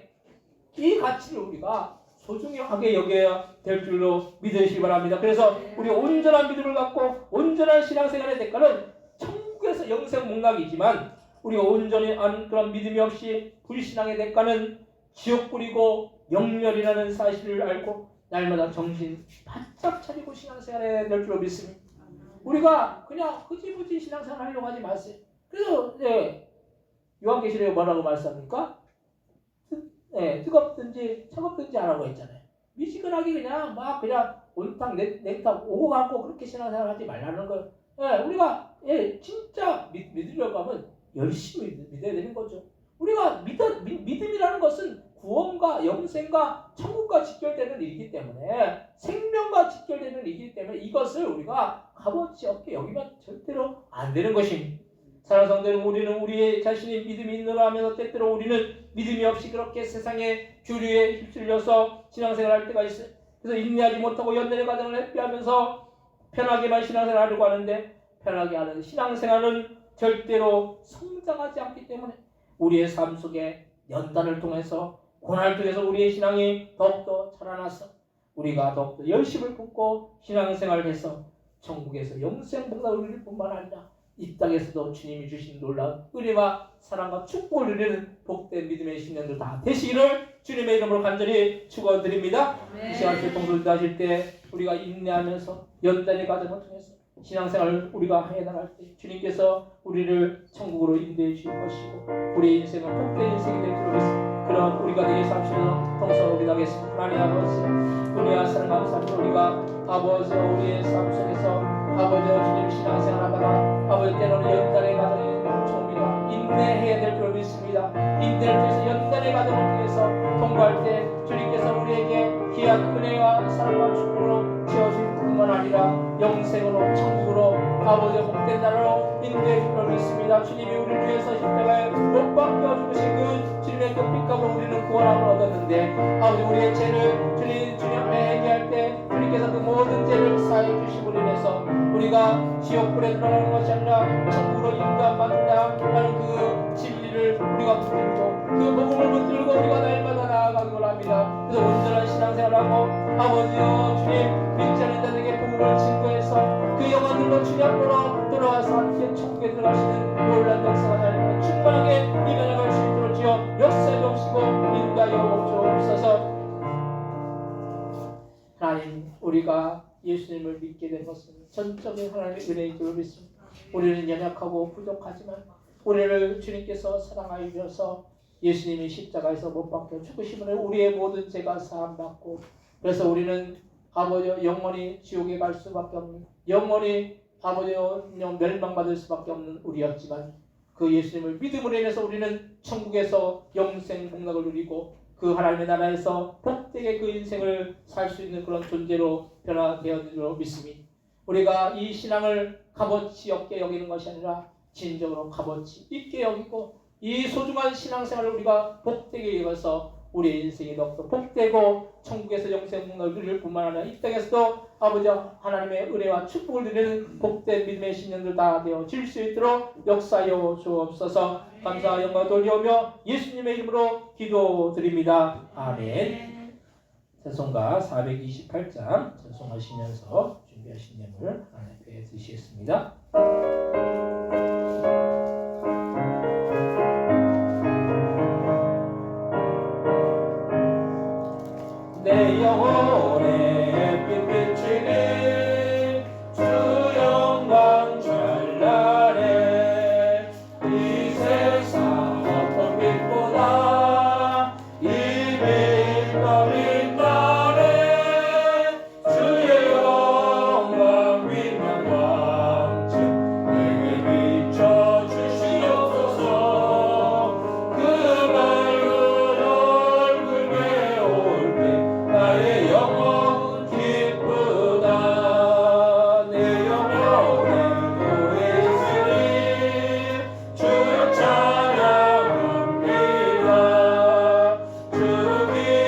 이 가치를 우리가 소중하게 여겨야 될 줄로 믿으시기 바랍니다. 그래서 우리 온전한 믿음을 갖고 온전한 신앙생활의 대가는 천국에서 영생 목락이지만 우리가 온전히 한 그런 믿음이 없이 불신앙의 대가는 지옥불이고 영멸이라는 사실을 알고 날마다 정신 바짝 차리고 신앙생활해야 될 줄로 믿습니다. 우리가 그냥 흐지부지 신앙생활 하려고 하지 마세요. 그래서 요한계시록에 뭐라고 말씀합니까? 뜨겁든지 차갑든지 하라고 했잖아요. 미지근하게 그냥 막 그냥 온탕 냉탕 오고 갖고 그렇게 신앙생활 하지 말라는 거예요. 우리가 진짜 믿으려고 하면 열심히 믿어야 되는 거죠. 우리가 믿음이라는 것은 구원과 영생과 천국과 직결되는 일이기 때문에 생명과 직결되는 일이기 때문에 이것을 우리가 값어치 없게 여기면 절대로 안 되는 것입니다. 사랑하는 성도들, 우리는 우리의 자신의 믿음이 있느라 하면서 때때로 우리는 믿음이 없이 그렇게 세상의 주류에 휩쓸려서 신앙생활을 할 때가 있어요. 그래서 인내하지 못하고 연단의 과정을 회피하면서 편하게만 신앙생활을 하려고 하는데 편하게 하는 신앙생활은 절대로 성장하지 않기 때문에 우리의 삶 속에 연단을 통해서 고난을 통해서 우리의 신앙이 더욱더 자라나서 우리가 더욱더 열심을 품고 신앙생활을 해서 천국에서 영생 복락을 누릴 뿐만 아니라 이 땅에서도 주님이 주신 놀라운 은혜와 사랑과 축복을 누리는 복된 믿음의 신령들 다 되시기를 주님의 이름으로 간절히 축원드립니다. 이 시간 교통솔도 하실 때 우리가 인내하면서 연단의 과정을 통해서 신앙생활을 우리가 해나갈 때 주님께서 우리를 천국으로 인도해 주실 것이고 우리의 인생은 복된 인생이 될 줄로 믿습니다. 그런 우리가 되게 삼시는 통성으로 기도하겠습니다. 하나님 아버지 은혜와 사랑 감사합니다. 우리가 아버지 우리의 삶 속에서 아버지 주님 신앙생활 하다가 아버지 때로는 연단의 과정이 옵니다. 인내해야 될 줄 믿습니다. 인내를 통해서 연단의 과정을 통해서 통과할 때 주님께서 우리에게 귀한 은혜와 사랑과 축복으로 채워주실 뿐만 아니라 영생으로 천국으로 아버지 복된 나라로 인도해 줄 줄 믿습니다. 주님이 우리를 위해서 십자가에 못 박혀 죽으신 그 주님의 그 핏값으로 우리는 구원함을 얻었는데 아버지 우리의 죄를 주님 앞에 회개할 때 주님께서 그 모든 죄를 사해 주심으로 인해서 우리가 지옥불에 들어가는 것이 아니라 천국으로 인도받는다라는 그 진리를 우리가 붙들고 그 복음을 붙들고 우리가 날마다 나아가기 원합니다. 그래서 온전한 신앙생활하고 아버지여 주님 믿지 않는 자들에게 복음을 증거해서 그 영혼들로 주님 앞으로 돌아와서 함께 천국에 들어가시는 놀라운 역사가 날마다 충만하게 이겨나갈 수 있도록 주여 역사에 오시고 인도하여 주옵소서. 하나님 우리가 예수님을 믿게 된 것은 전적인 하나님의 은혜인 줄 믿습니다. 우리는 연약하고 부족하지만 우리를 주님께서 사랑하여 주셔서 예수님이 십자가에서 못 박혀 죽으심으로 우리의 모든 죄가 사함받고 그래서 우리는 아버지여 영원히 지옥에 갈 수밖에 없는 영원히 아버지여 멸망받을 수밖에 없는 우리였지만 그 예수님을 믿음으로 인해서 우리는 천국에서 영생 복락을 누리고 그 하나님의 나라에서 복되게 그 인생을 살 수 있는 그런 존재로 변화되었으리로 믿습니다. 우리가 이 신앙을 값어치 없게 여기는 것이 아니라 진정으로 값어치 있게 여기고 이 소중한 신앙생활을 우리가 복되게 여겨서 우리의 인생이 더욱더 복되고 천국에서 영생 복락을 누릴 뿐만 아니라 이 땅에서도 아버지 하나님의 은혜와 축복을 누리는 복된 믿음의 신령들 다 되어질 수 있도록 역사하여 주옵소서. 감사와 영광을 돌려오며 예수님의 이름으로 기도드립니다. 아멘. 찬송가 428장 찬송하시면서 준비하신 예물 하나님 앞에 드시겠습니다. 내 영혼의 빛비치니 주 영광 찬란해 이 세상 어떤 빛보다 이 빛 더 빛나네 주의 영광 빛난 왕층 내게 비춰 주시옵소서 그 맑은 얼굴 배울 때 나의 영혼 기쁘다 내 영혼에 너의 있으니 주의 찬양합니다 주 귀를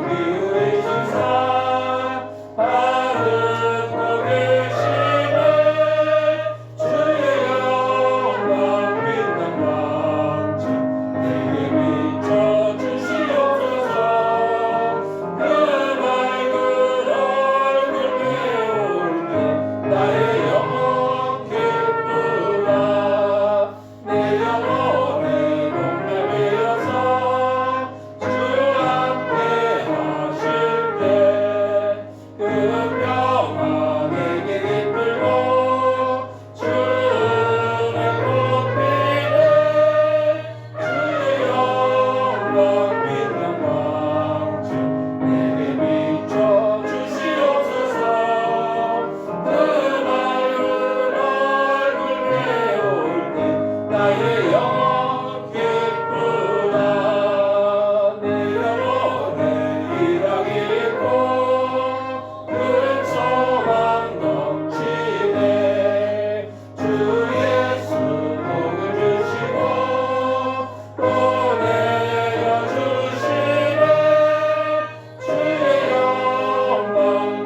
기울이시사 하늘도 계시네 주의 영광 빛난 왕층 내게 비춰 주시옵소서 그 맑은 얼굴 배울 때 나의 영혼 기쁘다 내 영혼의 동남이어서 주 함께 하실 때그 평화 내게 깃들고 주는 꽃피네 주의 영광 빛난 왕층 내게 비춰 주시옵소서 그 맑은 얼굴 배울 때 나의 영혼 기쁘다 내 영혼에 일하기 있고 큰 소망 넘치네 주 예수 복을 주시고 또 내려주시네 주의 영광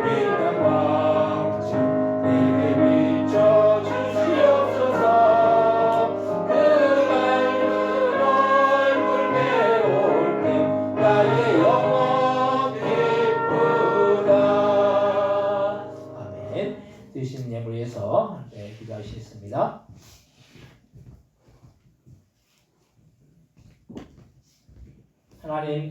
빛난 왕층 내게 비춰 주시옵소서 그 맑은 얼굴 배울 때 나의 영혼 기쁘다 아멘. 드시는 예물 위해서 기도하시겠습니다.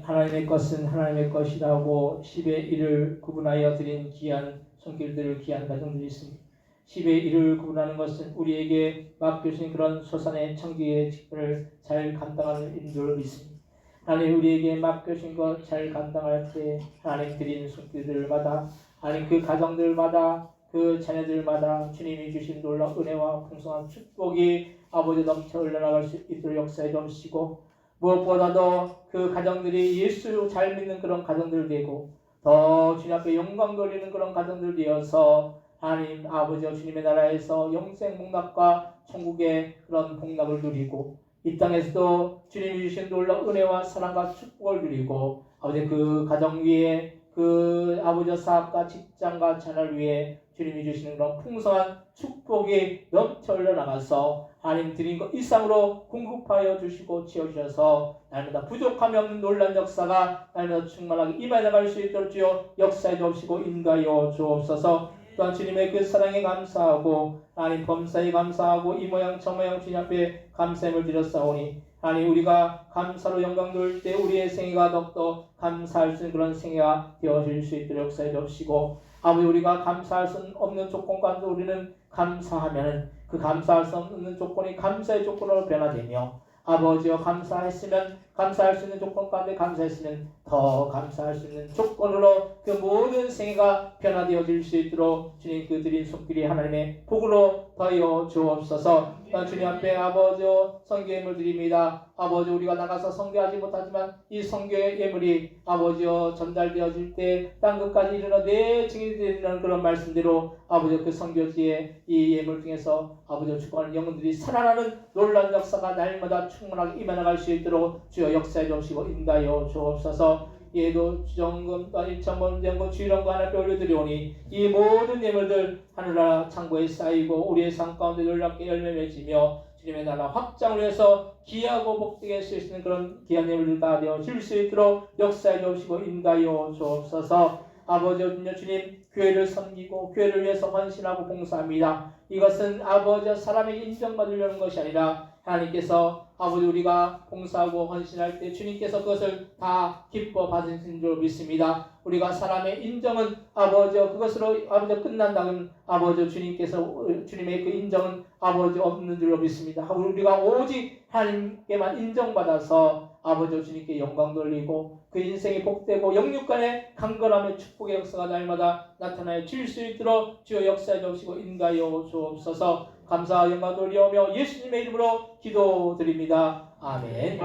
하나님의 것은 하나님의 것이라고 10의 1을 구분하여 드린 귀한 손길들을 귀한 가정들이 있습니다. 10의 1을 구분하는 것은 우리에게 맡겨주신 그런 소산의 청기의 직분을 잘 감당하는 일인 줄 믿습니다. 하나님 우리에게 맡겨주신 것 잘 감당할 때 하나님 드린 손길들마다 하나님 그 가정들마다 그 자녀들마다 주님이 주신 놀라운 은혜와 풍성한 축복이 아버지 넘쳐 흘러나갈 수 있도록 역사해 주시고 무엇보다도 그 가정들이 예수 잘 믿는 그런 가정들 되고 더 주님 앞에 영광 돌리는 그런 가정들 되어서 하나님 아버지와 주님의 나라에서 영생 복락과 천국의 그런 복락을 누리고 이 땅에서도 주님이 주신 놀라운 은혜와 사랑과 축복을 누리고 아버지 그 가정 위에 그 아버지의 사업과 직장과 자녀를 위해 주님이 주시는 그런 풍성한 축복이 넘쳐 흘러나가서 하나님 드린 것 이상으로 공급하여 주시고 채워주셔서 날마다 부족함이 없는 놀라운 역사가 날마다 충만하게 임해 나갈 수 있도록 주여 역사해 주옵시고 인도하여 주옵소서. 또한 주님의 그 사랑에 감사하고 하나님 범사에 감사하고 이 모양 저 모양 주님 앞에 감사함을 드렸사오니 하나님 우리가 감사로 영광 돌 때 우리의 생애가 더욱더 감사할 수 있는 그런 생애가 되어질 수 있도록 역사해 주옵시고 아버지 우리가 감사할 수 없는 조건 가운데 우리는 감사하면 그 감사할 수 없는 조건이 감사의 조건으로 변화되며 아버지여 감사했으면 감사할 수 있는 조건 가운데 감사했으면 더 감사할 수 있는 조건으로 그 모든 생애가 변화되어질 수 있도록 주님 그 드린 손길이 하나님의 복으로 더하여 주옵소서. 주님 앞에 아버지여 성교 예물 드립니다. 아버지 우리가 나가서 성교하지 못하지만 이 성교의 예물이 아버지여 전달되어질 때 땅끝까지 이르러 내 증인이 되는 그런 말씀대로 아버지여 그 성교지의 이 예물 중에서 아버지여 축복하는 영혼들이 살아나는 놀라운 역사가 날마다 충만하게 임해나갈 수 있도록 주여 역사해 주시고 인도하여 주옵소서. 예도 주정금 또한 일천번대연금 주일원금 하나님께 올려드리오니 이 모든 예물들 하늘나라 창고에 쌓이고 우리의 삶 가운데 놀랍게 열매 맺으며 주님의 나라 확장을 위해서 기하고 복되게 쓸 수 있는 그런 귀한 예물들 다 되어 줄 수 있도록 역사해 주시고 인도하여 주옵소서. 아버지 주님 교회를 섬기고 교회를 위해서 헌신하고 봉사합니다. 이것은 아버지 사람에게 인정받으려는 것이 아니라 하나님께서 아버지 우리가 봉사하고 헌신할 때 주님께서 그것을 다 기뻐 받으신 줄 믿습니다. 우리가 사람의 인정은 아버지 그것으로 아버지 끝난다면 아버지 주님께서 주님의 그 인정은 아버지 없는 줄로 믿습니다. 우리가 오직 하나님께만 인정받아서 아버지 주님께 영광 돌리고 그 인생이 복되고 영육간의 강건함의 축복의 역사가 날마다 나타나여 질 수 있도록 주여 역사해 주시고 인도하여 주옵소서. 감사와 영광 돌리오며 예수님의 이름으로 기도드립니다. 아멘.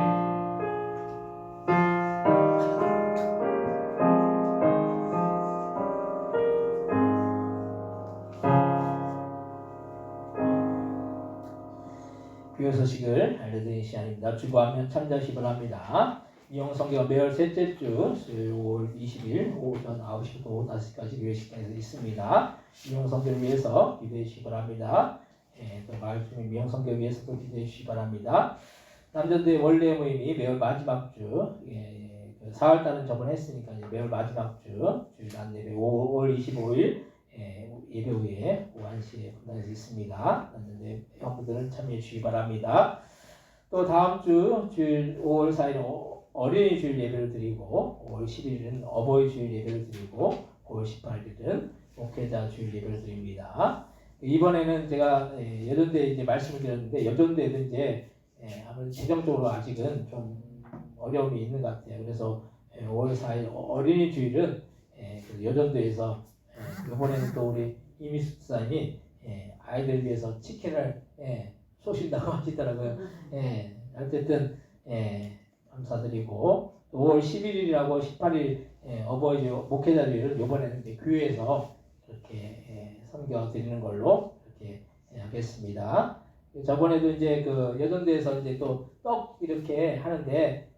교회 소식을 알려드리는 시간입니다. 주보하면 참자십을 합니다. 이용성경 매월 셋째 주 수요일 5월 20일 오전 9시부터 오후 5시까지 교회 시간에서 있습니다. 이용성경을 위해서 기도해 주시기 바랍니다. 또 마을 주민 이용성경을 위해서도 기도해 주시기 바랍니다. 남자들의 원래 모임이 매월 마지막 주 4월달은 저번에 했으니까 이제 매월 마지막 주 주일 안예배 5월 25일 예배 후에 오후 1시에 분당에서 있습니다. 그런데 형부들은 참여해 주시기 바랍니다. 또 다음 주 주일 5월 4일 어린이 주일 예배를 드리고 5월 11일은 어버이 주일 예배를 드리고 5월 18일은 목회자 주일 예배를 드립니다. 이번에는 제가 여전대 이제 말씀을 드렸는데 여전대도 이제 아무래도 재정적으로 아직은 좀 어려움이 있는 것 같아요. 그래서 5월 4일 어린이 주일은 여전대에서 이번에는 또 우리 이미숙 사님이 아이들 위해서 치킨을 쏘신다고 하시더라고요. 어쨌든 감사드리고 5월 11일이라고 18일 어버이 목회자 주일은 이번에는 이제 교회에서 이렇게 섬겨 드리는 걸로 이렇게 하겠습니다. 저번에도 이제 그 여전대에서 이제 또 떡 이렇게 하는데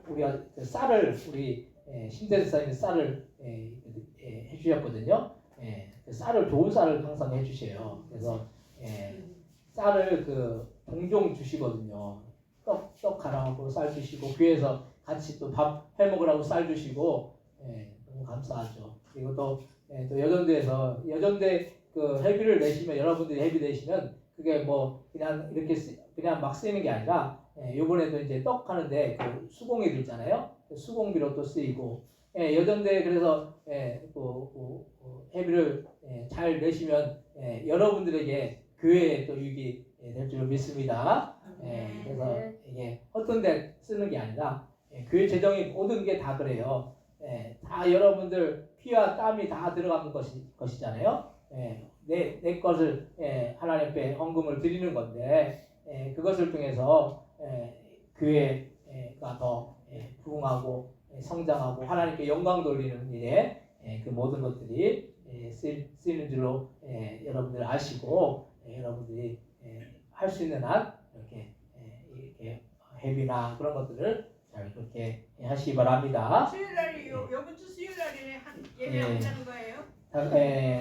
우리가 쌀을 우리 신대사님이 쌀을 해주셨거든요. 그 쌀을 좋은 쌀을 항상 해주셔요. 그래서 쌀을 동종 주시거든요. 떡 갈아먹고 쌀 주시고 교회에서 같이 또 밥 해먹으라고 쌀 주시고 너무 감사하죠. 그리고 또 여전대에서 여전대 회비를 내시면 여러분들이 회비 내시면 그게 뭐 그냥 이렇게 그냥 막 쓰이는 게 아니라 요번에도 이제 떡 하는데 그 수공예도 있잖아요. 그 수공비로 또 쓰이고 여전대 그래서 회비를 잘 내시면 여러분들에게 교회에 또 유익이 될 줄 믿습니다. 그래서 이게 어떤 데 쓰는 게 아니라 교회 재정이 모든 게 다 그래요. 다 여러분들 피와 땀이 다 들어가는 것이잖아요. 내 것을 하나님 앞에 헌금을 드리는 건데 그것을 통해서 교회가 더 부흥하고 성장하고 하나님께 영광 돌리는 일에 그 모든 것들이 쓰이는 줄로 여러분들 아시고 여러분들이 할 수 있는 한 이렇게 회비나 그런 것들을 잘 그렇게 하시기 바랍니다. 수요일날이 요번 주 수요일날에 예배한다는 거예요?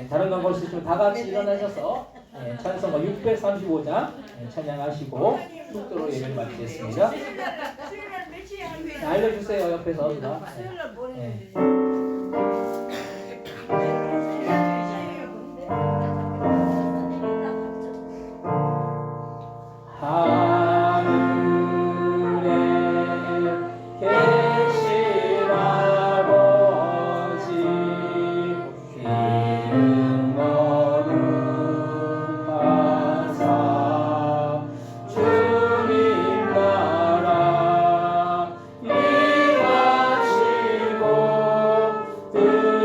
다른 광고 쓰시면 다 같이 일어나셔서 찬송가 635장 찬양하시고 축도로 예배를 마치겠습니다. 수요일날 몇 시에 하는 거예요? 알려주세요 옆에서 누가. 수요일날 뭐 네. 했는데? 그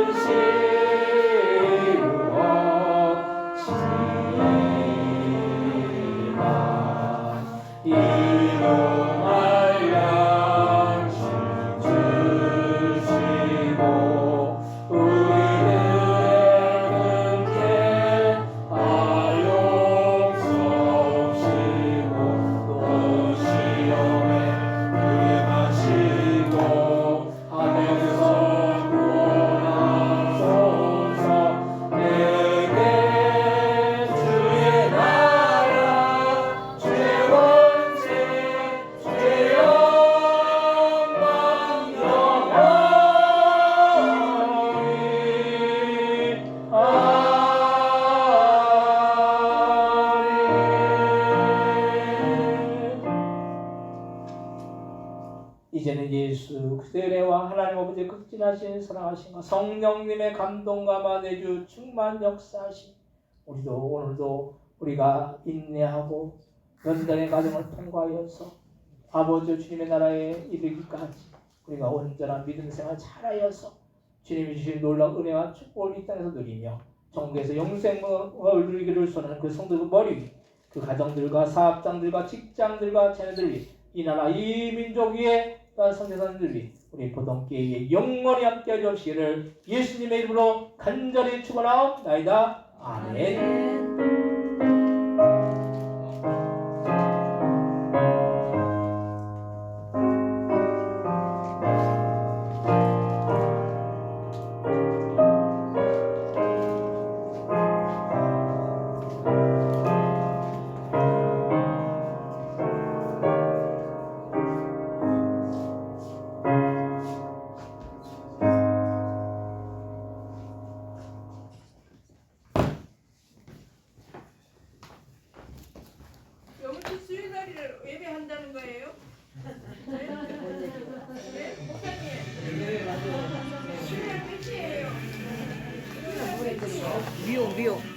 예수 그리스도의 은혜와 하나님 아버지의 극진하신 사랑하심과 성령님의 감동과 만혜주 충만 역사하심 우리도 오늘도 우리가 인내하고 연단의 과정을 통과하여서 아버지 주님의 나라에 이르기까지 우리가 온전한 믿음 생활 잘하여서 주님이 주신 놀라운 은혜와 축복을 이 땅에서 누리며 정부에서 영생을 누리기를 소원하는 그 성도들 머리 위, 그 가정들과 사업장들과 직장들과 자녀들 위, 이 나라 이 민족 위에 또한 선교사님들 위, 우리 보통교회에 영원히 함께해 주시기를 예수님의 이름으로 간절히 축원하옵나이다. 아멘. 여기 수요일 날을 예배한다는 거예요? 네? 목사님. 수요일 끝이에요. 미용